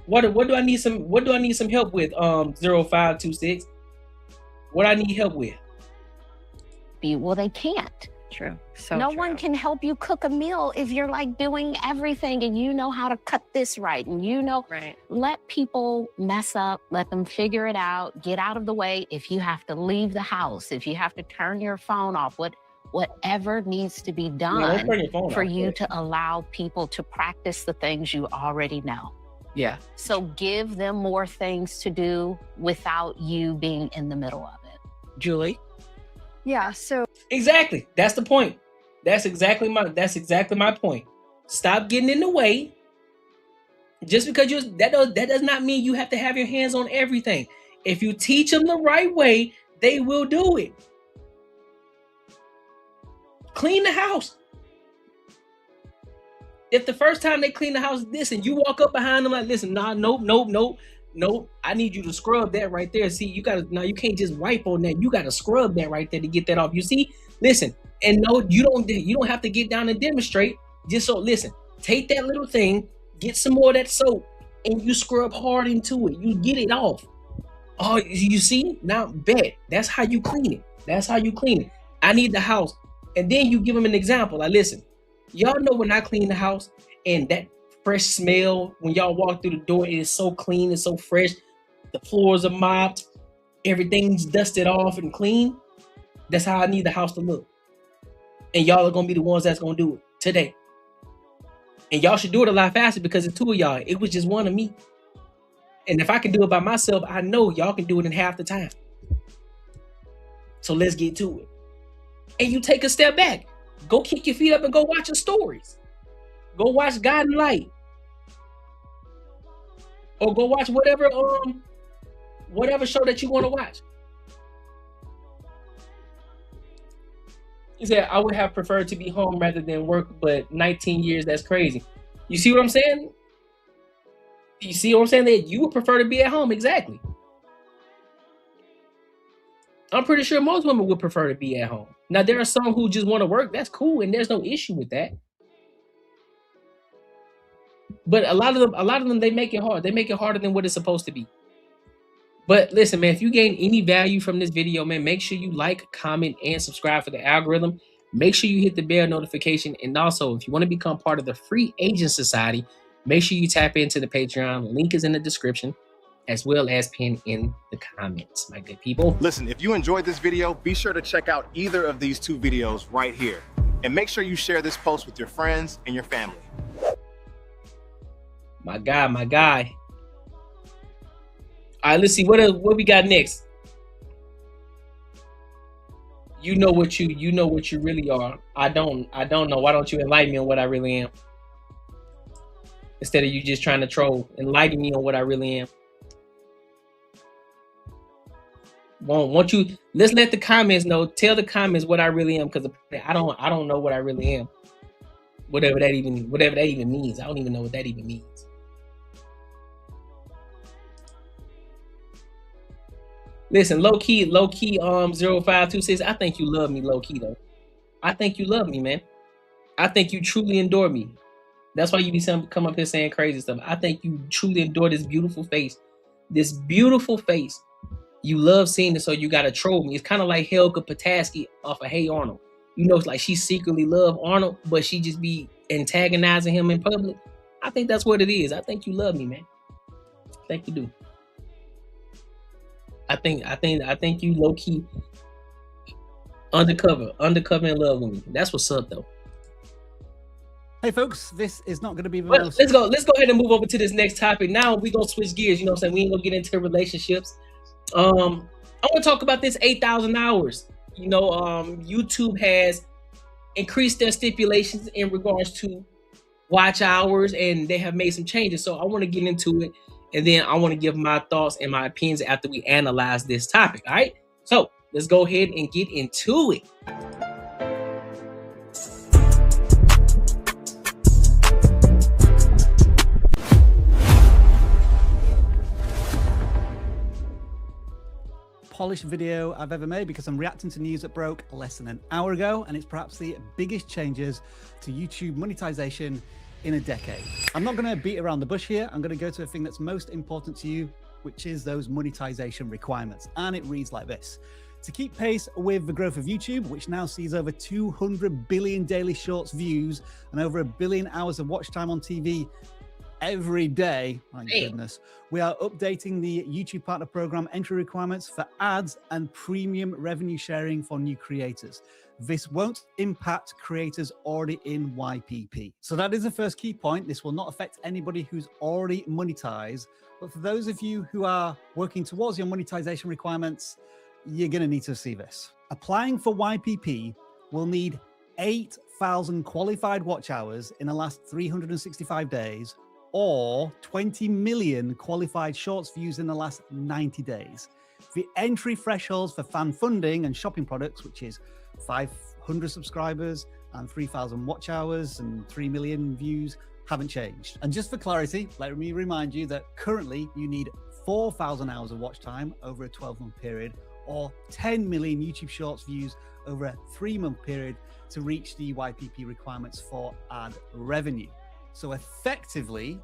What do I need some help with? 0526. What I need help with? Well, they can't. True. So no true. one can help you cook a meal if you're like doing everything and you know how to cut this right and you know. Right. Let people mess up, let them figure it out, get out of the way. If you have to leave the house, if you have to turn your phone off, whatever needs to be done for you to allow people to practice the things you already know. Yeah. So give them more things to do without you being in the middle of it. Julie? Yeah, so Exactly. That's the point. That's exactly my point. Stop getting in the way. Just because that does not mean you have to have your hands on everything. If you teach them the right way, they will do it. Clean the house. If the first time they clean the house, listen, you walk up behind them like, listen, nah, nope. I need you to scrub that right there. See, you can't just wipe on that. You gotta scrub that right there to get that off. You see? Listen, and no, you don't have to get down and demonstrate. Just so listen, take that little thing, get some more of that soap, and you scrub hard into it. You get it off. Oh, you see? Now bet. That's how you clean it. I need the house. And then you give them an example. Like, listen, y'all know when I clean the house and that fresh smell, when y'all walk through the door, it is so clean and so fresh. The floors are mopped, everything's dusted off and clean. That's how I need the house to look. And y'all are gonna be the ones that's gonna do it today. And y'all should do it a lot faster because it's 2 of y'all. It was just 1 of me. And if I can do it by myself, I know y'all can do it in half the time. So let's get to it. And you take a step back. Go kick your feet up and go watch your stories. Go watch God and Light. Or go watch whatever show that you want to watch. He said, I would have preferred to be home rather than work, but 19 years, that's crazy. You see what I'm saying? That you would prefer to be at home, exactly. I'm pretty sure most women would prefer to be at home. Now, there are some who just want to work. That's cool, and there's no issue with that. But a lot of them, they make it hard. They make it harder than what it's supposed to be. But listen, man, if you gain any value from this video, man, make sure you like, comment, and subscribe for the algorithm. Make sure you hit the bell notification. And also, if you want to become part of the Free Agent Society, make sure you tap into the Patreon. Link is in the description. as well as pin in the comments, my good people. Listen, if you enjoyed this video, be sure to check out either of these 2 videos right here. And make sure you share this post with your friends and your family. My guy. All right, let's see what we got next. You know what you really are. I don't know. Why don't you enlighten me on what I really am? Instead of you just trying to troll, enlighten me on what I really am. Won't you? Let's let the comments know. Tell the comments what I really am, because I don't know what I really am. Whatever that even means. I don't even know what that even means. Listen, low key, 0526. I think you love me, low key though. I think you love me, man. I think you truly adore me. That's why you be come up here saying crazy stuff. I think you truly adore this beautiful face. This beautiful face. You love seeing it, so you gotta troll me. It's kind of like Helga Pulaski off of Hey Arnold. You know, it's like she secretly love Arnold, but she just be antagonizing him in public. I think that's what it is. I think you love me, man. I think you do. I think you low key undercover in love with me. That's what's up though. Hey folks, this is not going to be the most... Let's go ahead and move over to this next topic. Now we're gonna switch gears. You know what I'm saying? We ain't gonna get into relationships. I want to talk about this 8,000 hours. You know, YouTube has increased their stipulations in regards to watch hours, and they have made some changes. So I want to get into it, and then I want to give my thoughts and my opinions after we analyze this topic. All right. So let's go ahead and get into it. Polished video I've ever made, because I'm reacting to news that broke less than an hour ago, and it's perhaps the biggest changes to YouTube monetization in a decade. I'm not going to beat around the bush here. I'm going to go to the thing that's most important to you, which is those monetization requirements. And it reads like this. To keep pace with the growth of YouTube, which now sees over 200 billion daily shorts views and over 1 billion hours of watch time on TV every day, my goodness, we are updating the YouTube Partner Program entry requirements for ads and premium revenue sharing for new creators. This won't impact creators already in YPP. So that is the first key point. This will not affect anybody who's already monetized. But for those of you who are working towards your monetization requirements, you're going to need to see this. Applying for YPP will need 8,000 qualified watch hours in the last 365 days, or 20 million qualified shorts views in the last 90 days. The entry thresholds for fan funding and shopping products, which is 500 subscribers and 3,000 watch hours and 3 million views, haven't changed. And just for clarity, let me remind you that currently you need 4,000 hours of watch time over a 12-month period, or 10 million YouTube Shorts views over a 3-month period to reach the YPP requirements for ad revenue. So effectively,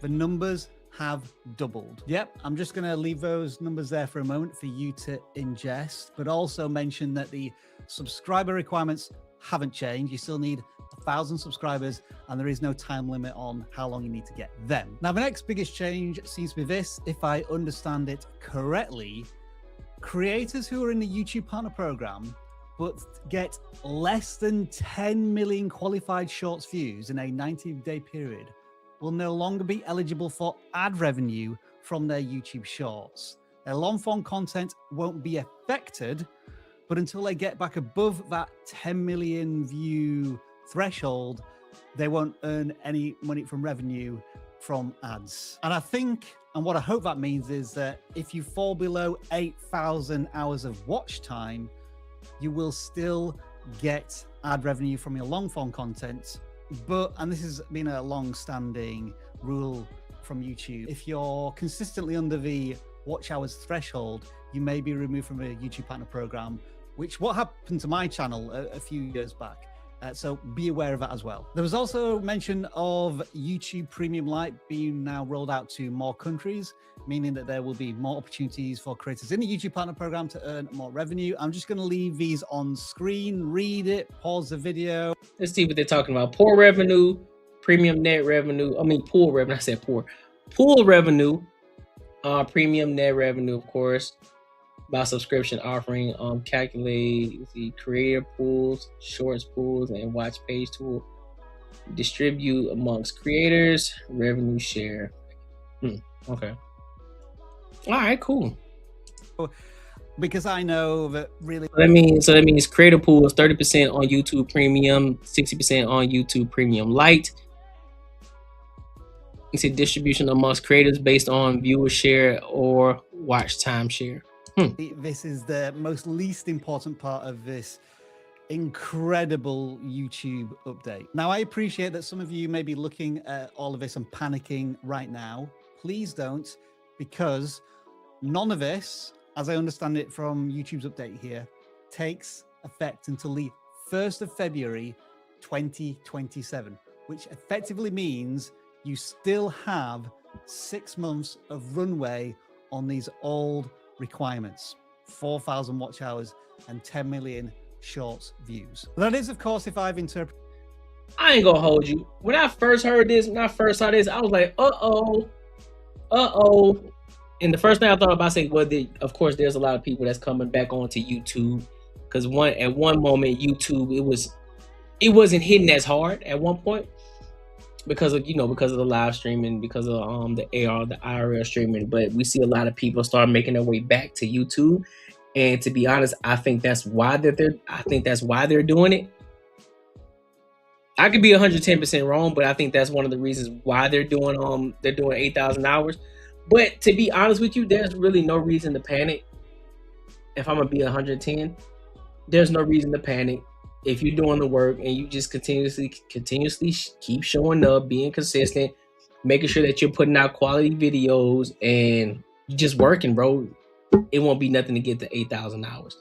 the numbers have doubled. Yep, I'm just going to leave those numbers there for a moment for you to ingest, but also mention that the subscriber requirements haven't changed. You still need 1,000 subscribers, and there is no time limit on how long you need to get them. Now, the next biggest change seems to be this, if I understand it correctly. Creators who are in the YouTube Partner Program but get less than 10 million qualified shorts views in a 90-day period will no longer be eligible for ad revenue from their YouTube Shorts. Their long-form content won't be affected, but until they get back above that 10 million view threshold, they won't earn any money from revenue from ads. And I think, and what I hope that means is that if you fall below 8,000 hours of watch time, you will still get ad revenue from your long form content. But, and this has been a long standing rule from YouTube, if you're consistently under the watch hours threshold, you may be removed from a YouTube Partner Program, which what happened to my channel a few years back. So be aware of that as well. There was also mention of YouTube Premium Lite being now rolled out to more countries, meaning that there will be more opportunities for creators in the YouTube Partner Program to earn more revenue. I'm just going to leave these on screen, read it, pause the video. Let's see what they're talking about. Pool revenue, premium net revenue. I mean, pool revenue. I said poor. Pool revenue, Premium net revenue, of course, by subscription offering. Calculate the creator pools, shorts pools, and watch page tool. Distribute amongst creators. Revenue share. Okay. All right. Cool. Because I know that really. So that means creator pools 30% on YouTube Premium, 60% on YouTube Premium Lite. It's a distribution amongst creators based on viewer share or watch time share. This is the most least important part of this incredible YouTube update. Now, I appreciate that some of you may be looking at all of this and panicking right now. Please don't, because none of this, as I understand it from YouTube's update here, takes effect until the 1st of February 2027, which effectively means you still have 6 months of runway on these old requirements, 4,000 watch hours and 10 million shorts views. That is, of course, if I've interpreted. I ain't gonna hold you. When I first heard this, when I first saw this, I was like, uh-oh. And the first thing I thought about saying, well, of course, there's a lot of people that's coming back onto YouTube, because at one moment, YouTube, it wasn't hitting as hard at one point because of the live streaming, because of the IRL streaming. But we see a lot of people start making their way back to YouTube. And to be honest, I think that's why they're doing it. I could be 110% wrong, but I think that's one of the reasons why they're doing 8,000 hours. But to be honest with you, there's really no reason to panic. If I'm gonna be 110, there's no reason to panic. If you're doing the work and you just continuously keep showing up, being consistent, making sure that you're putting out quality videos, and you're just working, bro, it won't be nothing to get to 8,000 hours.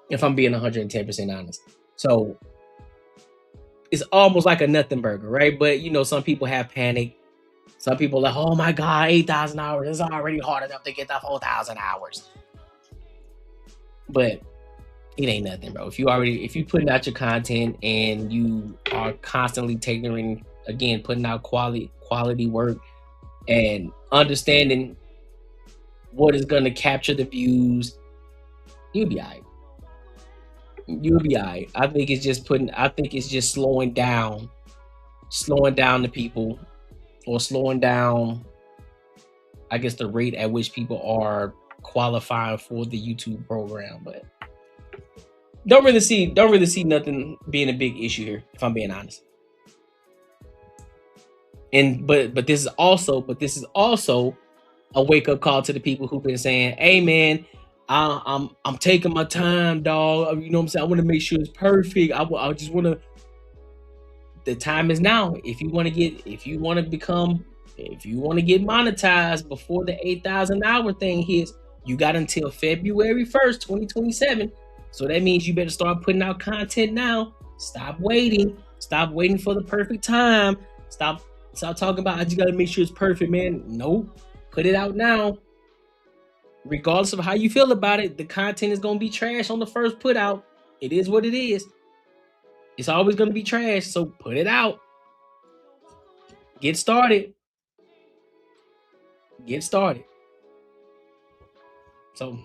If I'm being 110% honest. So it's almost like a nothing burger, right? But some people have panic. Some people are like, oh my God, 8,000 hours is already hard enough to get to 4,000 hours. But it ain't nothing, bro. If you putting out your content and you are constantly tailoring, again, putting out quality work and understanding what is going to capture the views, you'll be all right. You'll be all right. I think it's just slowing down the people, or slowing down, I guess, the rate at which people are qualifying for the YouTube program. But don't really see nothing being a big issue here, if I'm being honest. And but this is also a wake-up call to the people who've been saying, hey man, I'm taking my time, dog. You know what I'm saying? I want to make sure it's perfect. I just want to. The time is now. If you want to get monetized before the 8,000 hour thing hits, you got until February 1st, 2027. So that means you better start putting out content now. Stop waiting. Stop waiting for the perfect time. Stop talking about, I just got to make sure it's perfect, man. Nope. Put it out now. Regardless of how you feel about it, the content is going to be trash on the first put out. It is what it is. It's always going to be trash, so put it out. Get started. So,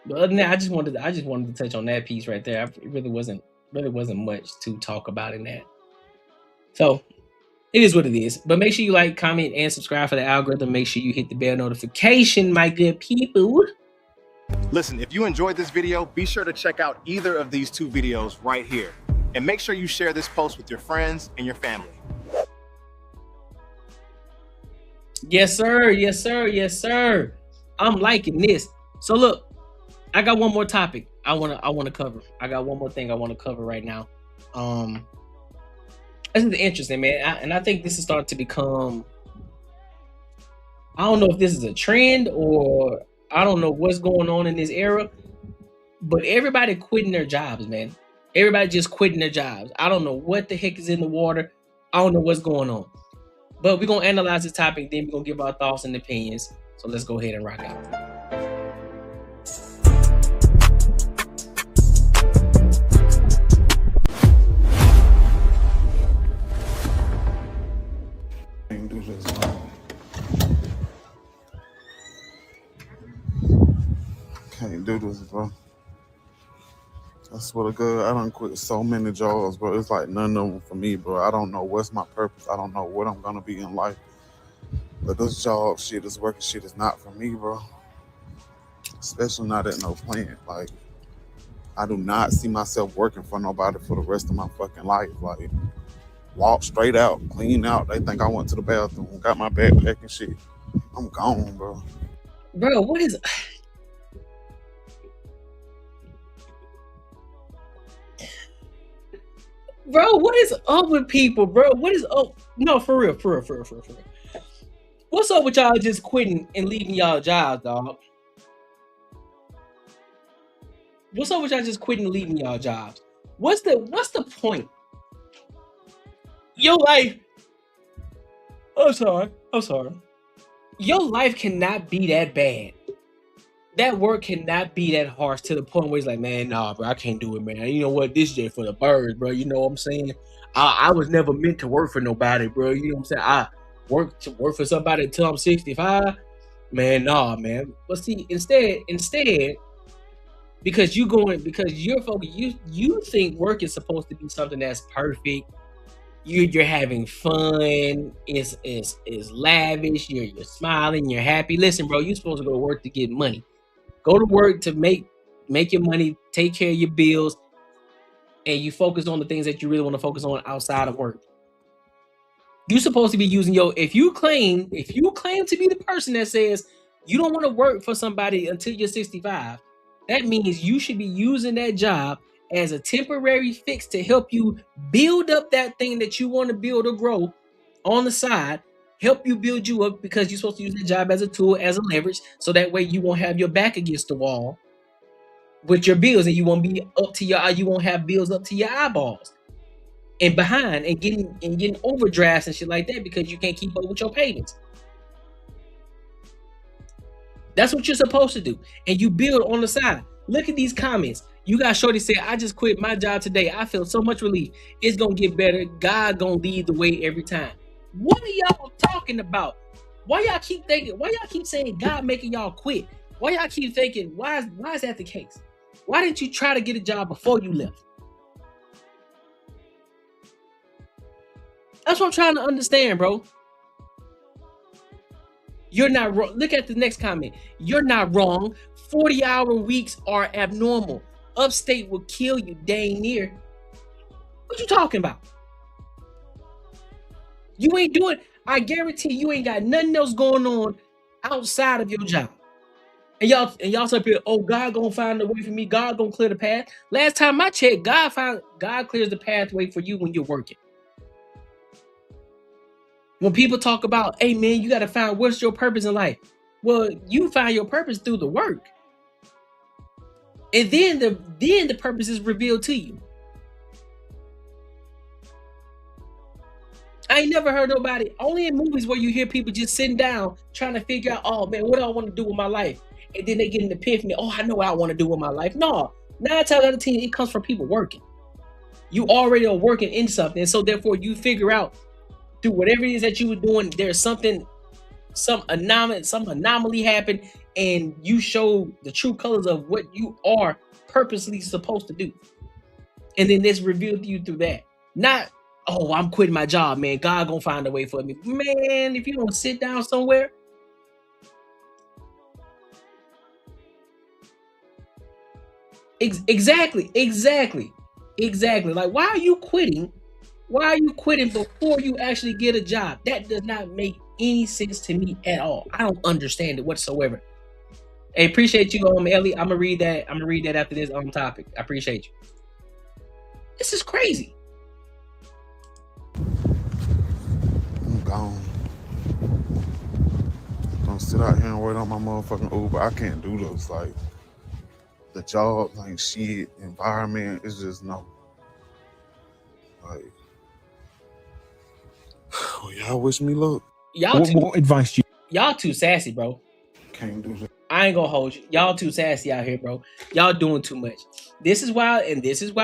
but other than that, I just wanted to touch on that piece right there. It really wasn't much to talk about in that. So, it is what it is. But make sure you like, comment, and subscribe for the algorithm. Make sure you hit the bell notification, my good people. Listen, if you enjoyed this video, be sure to check out either of these two videos right here. And make sure you share this post with your friends and your family. Yes, sir. Yes, sir. Yes, sir. I'm liking this. So look, I got one more topic I want to cover. I got one more thing I want to cover right now. This is interesting, man. And I think this is starting to become, I don't know if this is a trend or I don't know what's going on in this era, but everybody quitting their jobs, man. Everybody just quitting their jobs. I don't know what the heck is in the water. I don't know what's going on. But we're going to analyze this topic, then we're going to give our thoughts and opinions. So let's go ahead and rock out. can't do this, bro. I swear to God, I done quit so many jobs, bro. It's like none of them for me, bro. I don't know what's my purpose. I don't know what I'm gonna be in life. But this job shit, this working shit is not for me, bro. Especially not at no plant. Like, I do not see myself working for nobody for the rest of my fucking life. Like, walk straight out, clean out. They think I went to the bathroom, got my backpack and shit. I'm gone, bro. Bro, what is... Bro, what is up with people, bro? What is up? No, for real. What's up with y'all just quitting and leaving y'all jobs, dog? What's up with y'all just quitting and leaving y'all jobs? What's the point? Your life... I'm sorry. Your life cannot be that bad. That work cannot be that harsh to the point where it's like, man, nah, bro, I can't do it, man. You know what? This is just for the birds, bro. You know what I'm saying? I was never meant to work for nobody, bro. You know what I'm saying? I work for somebody until I'm 65. Man, nah, man. But see, instead, because you're focused, you think work is supposed to be something that's perfect. You're having fun. It's lavish. You're smiling. You're happy. Listen, bro, you're supposed to go to work to get money. Go to work to make your money, take care of your bills, and you focus on the things that you really want to focus on outside of work. You're supposed to be using if you claim to be the person that says you don't want to work for somebody until you're 65, that means you should be using that job as a temporary fix to help you build up that thing that you want to build or grow on the side. Help you build you up, because you're supposed to use the job as a tool, as a leverage, so that way you won't have your back against the wall with your bills, and you won't have bills up to your eyeballs and behind and getting overdrafts and shit like that because you can't keep up with your payments. That's what you're supposed to do, and you build on the side. Look at these comments. You got Shorty say, I just quit my job today. I feel so much relief. It's gonna get better. God gonna lead the way every time. What are y'all talking about? Why y'all keep saying God making y'all quit? Why y'all keep thinking, why is that the case? Why didn't you try to get a job before you left? That's what I'm trying to understand, bro. You're not wrong. Look at the next comment. You're not wrong. 40-hour weeks are abnormal. Upstate will kill you, dang near. What you talking about? You ain't doing... I guarantee you ain't got nothing else going on outside of your job. And y'all up here, oh, God gonna find a way for me. God gonna clear the path. Last time I checked, God clears the pathway for you when you're working. When people talk about, hey man, you gotta find what's your purpose in life. Well, you find your purpose through the work. And then the purpose is revealed to you. I ain't never heard nobody, only in movies where you hear people just sitting down trying to figure out, oh man, what do I want to do with my life? And then they get an epiphany, oh, I know what I want to do with my life. No, 9 times out of 10, it comes from people working. You already are working in something, and so therefore you figure out through whatever it is that you were doing, there's some anomaly happened, and you show the true colors of what you are purposely supposed to do. And then this revealed to you through that. Not, oh, I'm quitting my job, man. God gonna find a way for me. Man, if you don't sit down somewhere, exactly. Like, why are you quitting? Why are you quitting before you actually get a job? That does not make any sense to me at all. I don't understand it whatsoever. Hey, appreciate you, Ellie. I'm gonna read that after this topic. I appreciate you. This is crazy. I'm gone. Don't sit out here and wait on my motherfucking Uber. I can't do those. Like, the job, like shit, environment is just no. Like, y'all wish me luck. What advice do you? Y'all too sassy, bro. Can't do that. I ain't gonna hold you. Y'all too sassy out here, bro. Y'all doing too much. This is why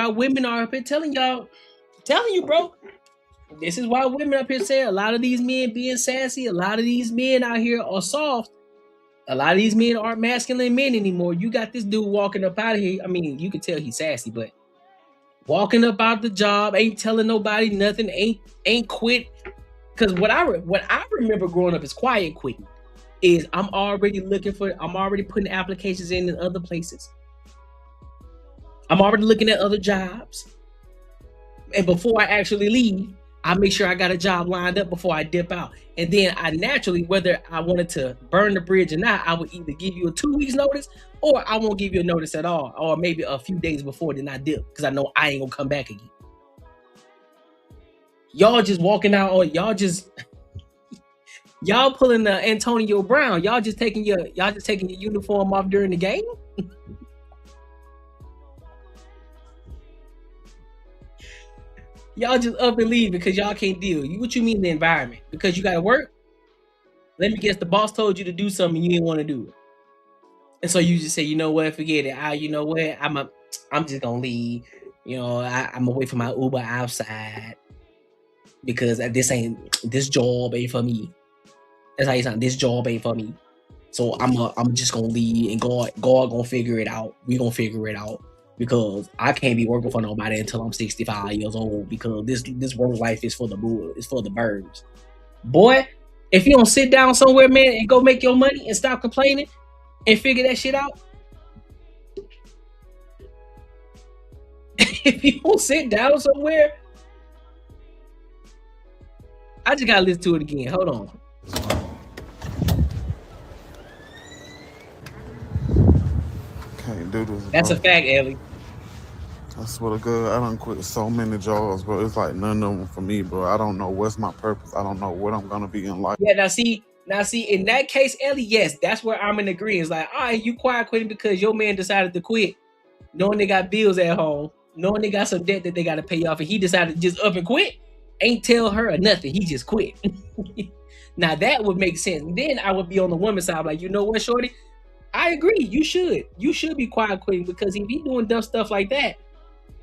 women are up here telling you, bro. This is why women up here say a lot of these men being sassy, a lot of these men out here are soft. A lot of these men aren't masculine men anymore. You got this dude walking up out of here. I mean, you can tell he's sassy, but walking up out the job, ain't telling nobody nothing, ain't quit. Because what I remember growing up is quiet quitting. Is I'm already putting applications in other places. I'm already looking at other jobs. And before I actually leave, I make sure I got a job lined up before I dip out. And then I naturally, whether I wanted to burn the bridge or not, I would either give you a 2 weeks notice or I won't give you a notice at all. Or maybe a few days before, then I dip because I know I ain't gonna come back again. Y'all just walking out, or y'all pulling the Antonio Brown. Y'all just taking your uniform off during the game. Y'all just up and leave because y'all can't deal. What you mean the environment? Because you gotta work? Let me guess, the boss told you to do something you didn't want to do it. And so you just say, you know what, forget it. You know what, I'm just gonna leave. You know, I'm gonna wait for my Uber outside because this job ain't for me. That's how you sound. This job ain't for me. So I'm just gonna leave, and God gonna figure it out. We gonna figure it out. Because I can't be working for nobody until I'm 65 years old, because this work life is for the bull, it's for the birds. Boy, if you don't sit down somewhere, man, and go make your money and stop complaining and figure that shit out. If you don't sit down somewhere, I just gotta listen to it again. Hold on. Can't do this. That's a fact, Ellie. I swear to God, I done quit so many jobs, bro. It's like none of them for me, bro. I don't know what's my purpose. I don't know what I'm gonna be in life. Yeah, now see, in that case, Ellie, yes, that's where I'm in agreement. It's like, all right, you quiet quitting because your man decided to quit, knowing they got bills at home, knowing they got some debt that they got to pay off, and he decided to just up and quit. Ain't tell her or nothing. He just quit. Now that would make sense. Then I would be on the woman's side, like, you know what, shorty? I agree. You should be quiet quitting, because if he doing dumb stuff like that,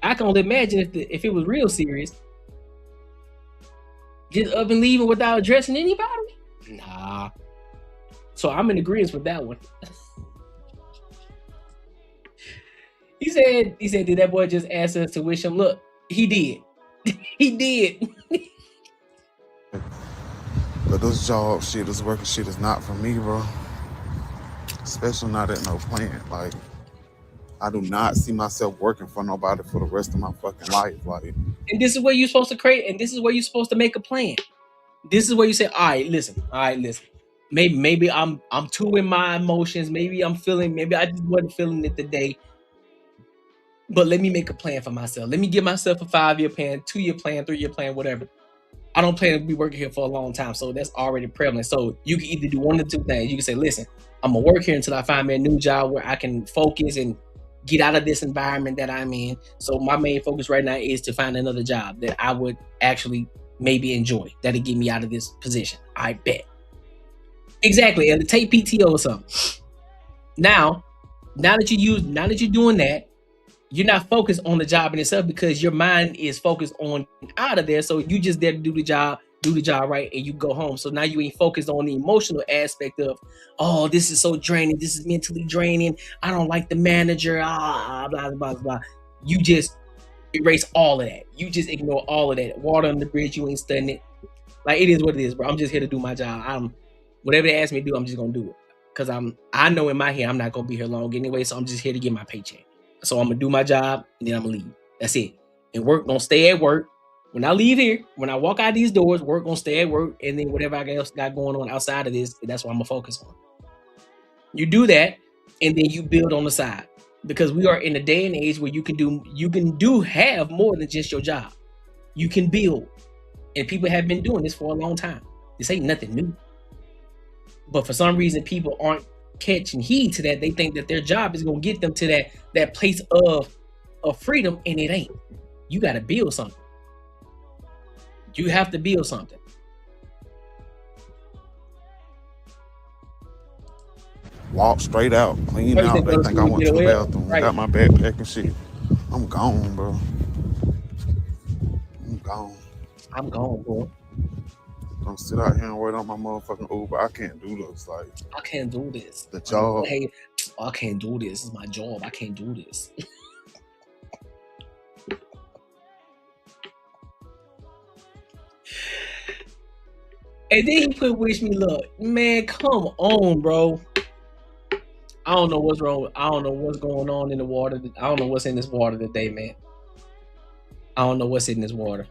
I can only imagine if it was real serious. Just up and leaving without addressing anybody? Nah. So I'm in agreement with that one. He said, did that boy just ask us to wish him luck? He did. He did. But this job shit, this working shit is not for me, bro. Especially not at no plant. Like, I do not see myself working for nobody for the rest of my fucking life. Like, and this is where you're supposed to create, and this is where you're supposed to make a plan. This is where you say, all right, listen. Maybe I'm too in my emotions. Maybe I just wasn't feeling it today. But let me make a plan for myself. Let me give myself a 5-year plan, 2-year plan, 3-year plan, whatever. I don't plan to be working here for a long time, so that's already prevalent. So you can either do one of two things. You can say, listen, I'm gonna work here until I find me a new job where I can focus and get out of this environment that I'm in. So my main focus right now is to find another job that I would actually maybe enjoy. That'll get me out of this position. I bet. Exactly. And take PTO or something. Now that you're doing that, you're not focused on the job in itself because your mind is focused on out of there. So you just there to do the job right, and you go home. So now you ain't focused on the emotional aspect of, oh, this is so draining. This is mentally draining. I don't like the manager. Blah, blah, blah, blah. You just erase all of that. You just ignore all of that. Water on the bridge, you ain't studying it. Like, it is what it is, bro. I'm just here to do my job. Whatever they ask me to do, I'm just going to do it. Because I know in my head, I'm not going to be here long anyway. So I'm just here to get my paycheck. So I'm going to do my job, and then I'm going to leave. That's it. And work don't stay at work. When I leave here, when I walk out these doors, work gonna stay at work, and then whatever else got going on outside of this, that's what I'm gonna focus on. You do that, and then you build on the side, because we are in a day and age where you can have more than just your job. You can build, and people have been doing this for a long time. This ain't nothing new. But for some reason, people aren't catching heed to that. They think that their job is gonna get them to that place of freedom, and it ain't. You got to build something. You have to build something. Walk straight out, clean out. They think I went to the bathroom. Right. Got my backpack and shit. I'm gone, bro. I'm gone, bro. I'm sit out here and wait on my motherfucking Uber. I can't do this. Like, I can't do this. The job. Hey, I can't do this. This is my job. I can't do this. And then he put wish me luck. Man, come on, bro. I don't know what's wrong. I don't know what's going on in the water. I don't know what's in this water today, man. I don't know what's in this water.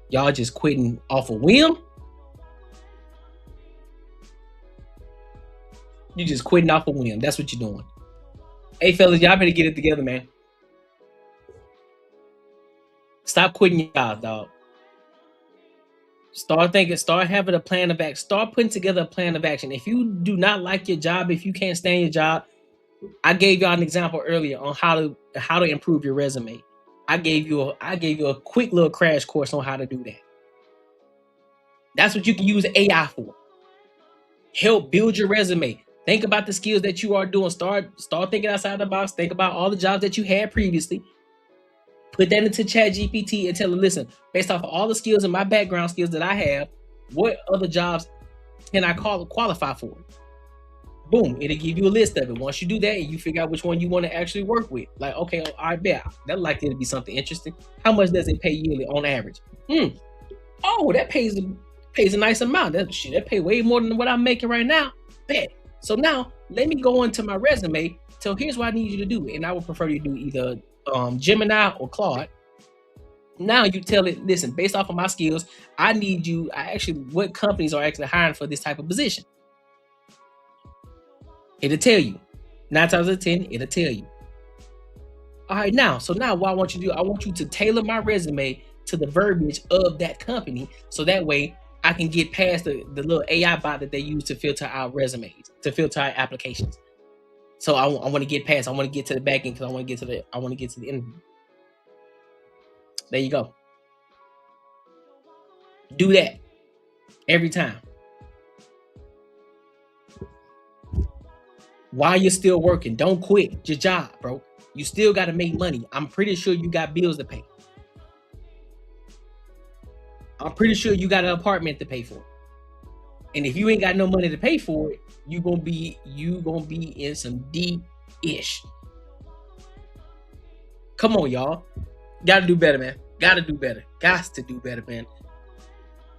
Y'all just quitting off a whim? You just quitting off a whim. That's what you're doing. Hey, fellas, y'all better get it together, man. Stop quitting your job, dog. Start thinking, start having a plan of action. Start putting together a plan of action. If you do not like your job, if you can't stand your job, I gave y'all an example earlier on how to improve your resume. I gave you a quick little crash course on how to do that. That's what you can use AI for. Help build your resume. Think about the skills that you are doing. Start thinking outside the box. Think about all the jobs that you had previously. Put that into ChatGPT and tell it, listen, based off of all the skills and my background skills that I have, what other jobs can I qualify for? Boom, it'll give you a list of it. Once you do that, you figure out which one you want to actually work with. Like, okay, I bet that'd likely to be something interesting. How much does it pay yearly on average? Oh, that pays a nice amount. That pay way more than what I'm making right now. Bet. So now let me go into my resume. So here's what I need you to do. And I would prefer you do either Gemini or Claude. Now you tell it, listen, based off of my skills, I need you. What companies are actually hiring for this type of position? It'll tell you. 9 times out of 10, it'll tell you. All right, now what I want you to do, I want you to tailor my resume to the verbiage of that company, so that way I can get past the little AI bot that they use to filter our resumes, to filter our applications. So I want to get past. I want to get to the back end because I want to get to the interview. There you go. Do that every time. While you're still working, don't quit your job, bro. You still got to make money. I'm pretty sure you got bills to pay. I'm pretty sure you got an apartment to pay for. And if you ain't got no money to pay for it, you gonna be in some deep ish. Come on, y'all. Gotta do better, man. Gotta do better. Got to do better, man.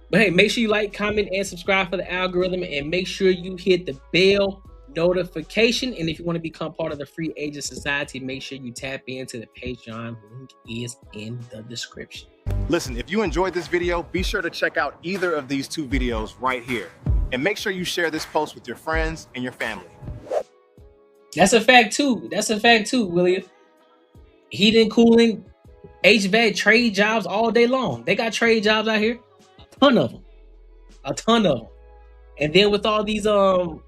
But hey, make sure you like, comment, and subscribe for the algorithm, and make sure you hit the bell notification. And if you want to become part of the Free Agent Society, make sure you tap into the Patreon. Link is in the description. Listen, if you enjoyed this video, be sure to check out either of these 2 videos right here. And make sure you share this post with your friends and your family. That's a fact too. William. Heating, cooling, HVAC, trade jobs all day long. They got trade jobs out here. A ton of them. And then with all these data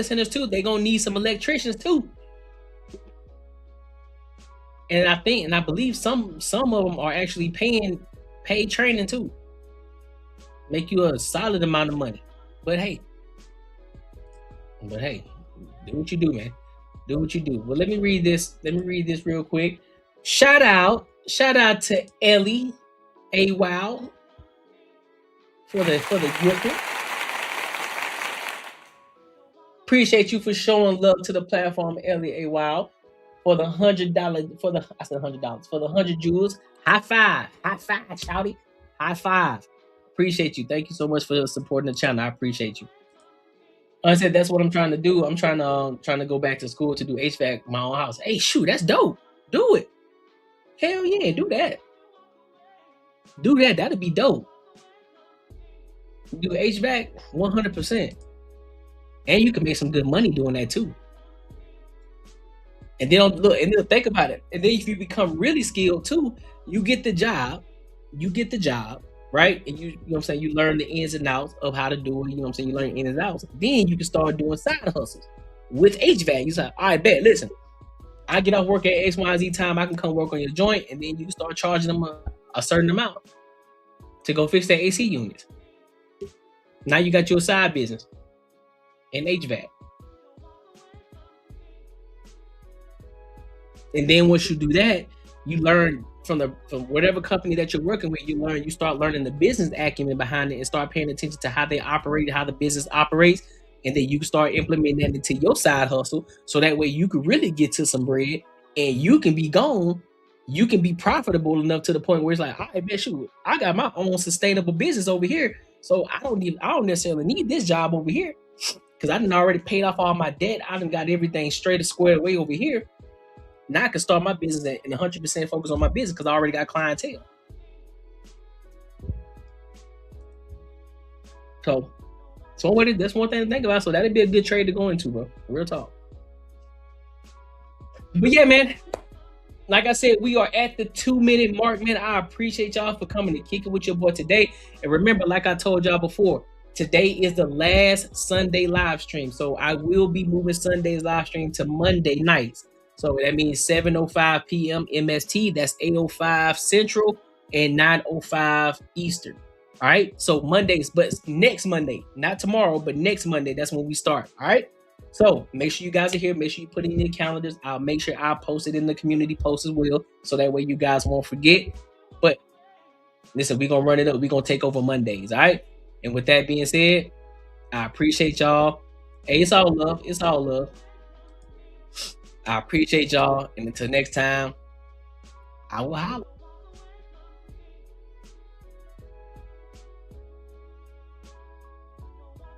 centers too, they're gonna need some electricians too. And I believe some of them are actually paid training too. Make you a solid amount of money. But hey, do what you do, man. Do what you do. Well, let me read this real quick. Shout out to Ellie A. Wow for the gift. Appreciate you for showing love to the platform, Ellie A. Wow, for the $100 for the 100 jewels. High five, shouty. High five. Appreciate you. Thank you so much for supporting the channel. I appreciate you. I said that's what I'm trying to do. I'm trying to go back to school to do HVAC my own house. Hey, shoot, that's dope. Do it. Hell yeah, do that. Do that. That'd be dope. Do HVAC 100%. And you can make some good money doing that too. And then think about it. And then if you become really skilled too, you get the job, right? And you know what I'm saying, you learn the ins and outs of how to do it, you know what I'm saying? You learn ins and outs. Then you can start doing side hustles with HVAC. You say, all right, bet, listen, I get off work at X, Y, Z time, I can come work on your joint, and then you can start charging them a certain amount to go fix their AC units. Now you got your side business in HVAC. And then once you do that, you learn from whatever company that you're working with, you start learning the business acumen behind it and start paying attention to how they operate, how the business operates, and then you can start implementing that into your side hustle, so that way you can really get to some bread and you can be gone. You can be profitable enough to the point where it's like, I bet you, I got my own sustainable business over here, so I don't necessarily need this job over here, because I done already paid off all my debt. I done got everything straight and squared away over here. Now I can start my business and 100% focus on my business because I already got clientele. So that's one thing to think about. So that'd be a good trade to go into, bro. Real talk. But yeah, man. Like I said, we are at the 2-minute mark, man. I appreciate y'all for coming and kicking with your boy today. And remember, like I told y'all before, today is the last Sunday live stream. So I will be moving Sunday's live stream to Monday nights. So that means 7:05 p.m. MST. That's 8:05 Central and 9:05 Eastern. All right. So Mondays, but next Monday, not tomorrow, but next Monday, that's when we start. All right. So make sure you guys are here. Make sure you put it in your calendars. I'll make sure I'll post it in the community post as well, so that way you guys won't forget. But listen, we're going to run it up. We're going to take over Mondays. All right. And with that being said, I appreciate y'all. Hey, it's all love. It's all love. I appreciate y'all. And until next time, I will holler.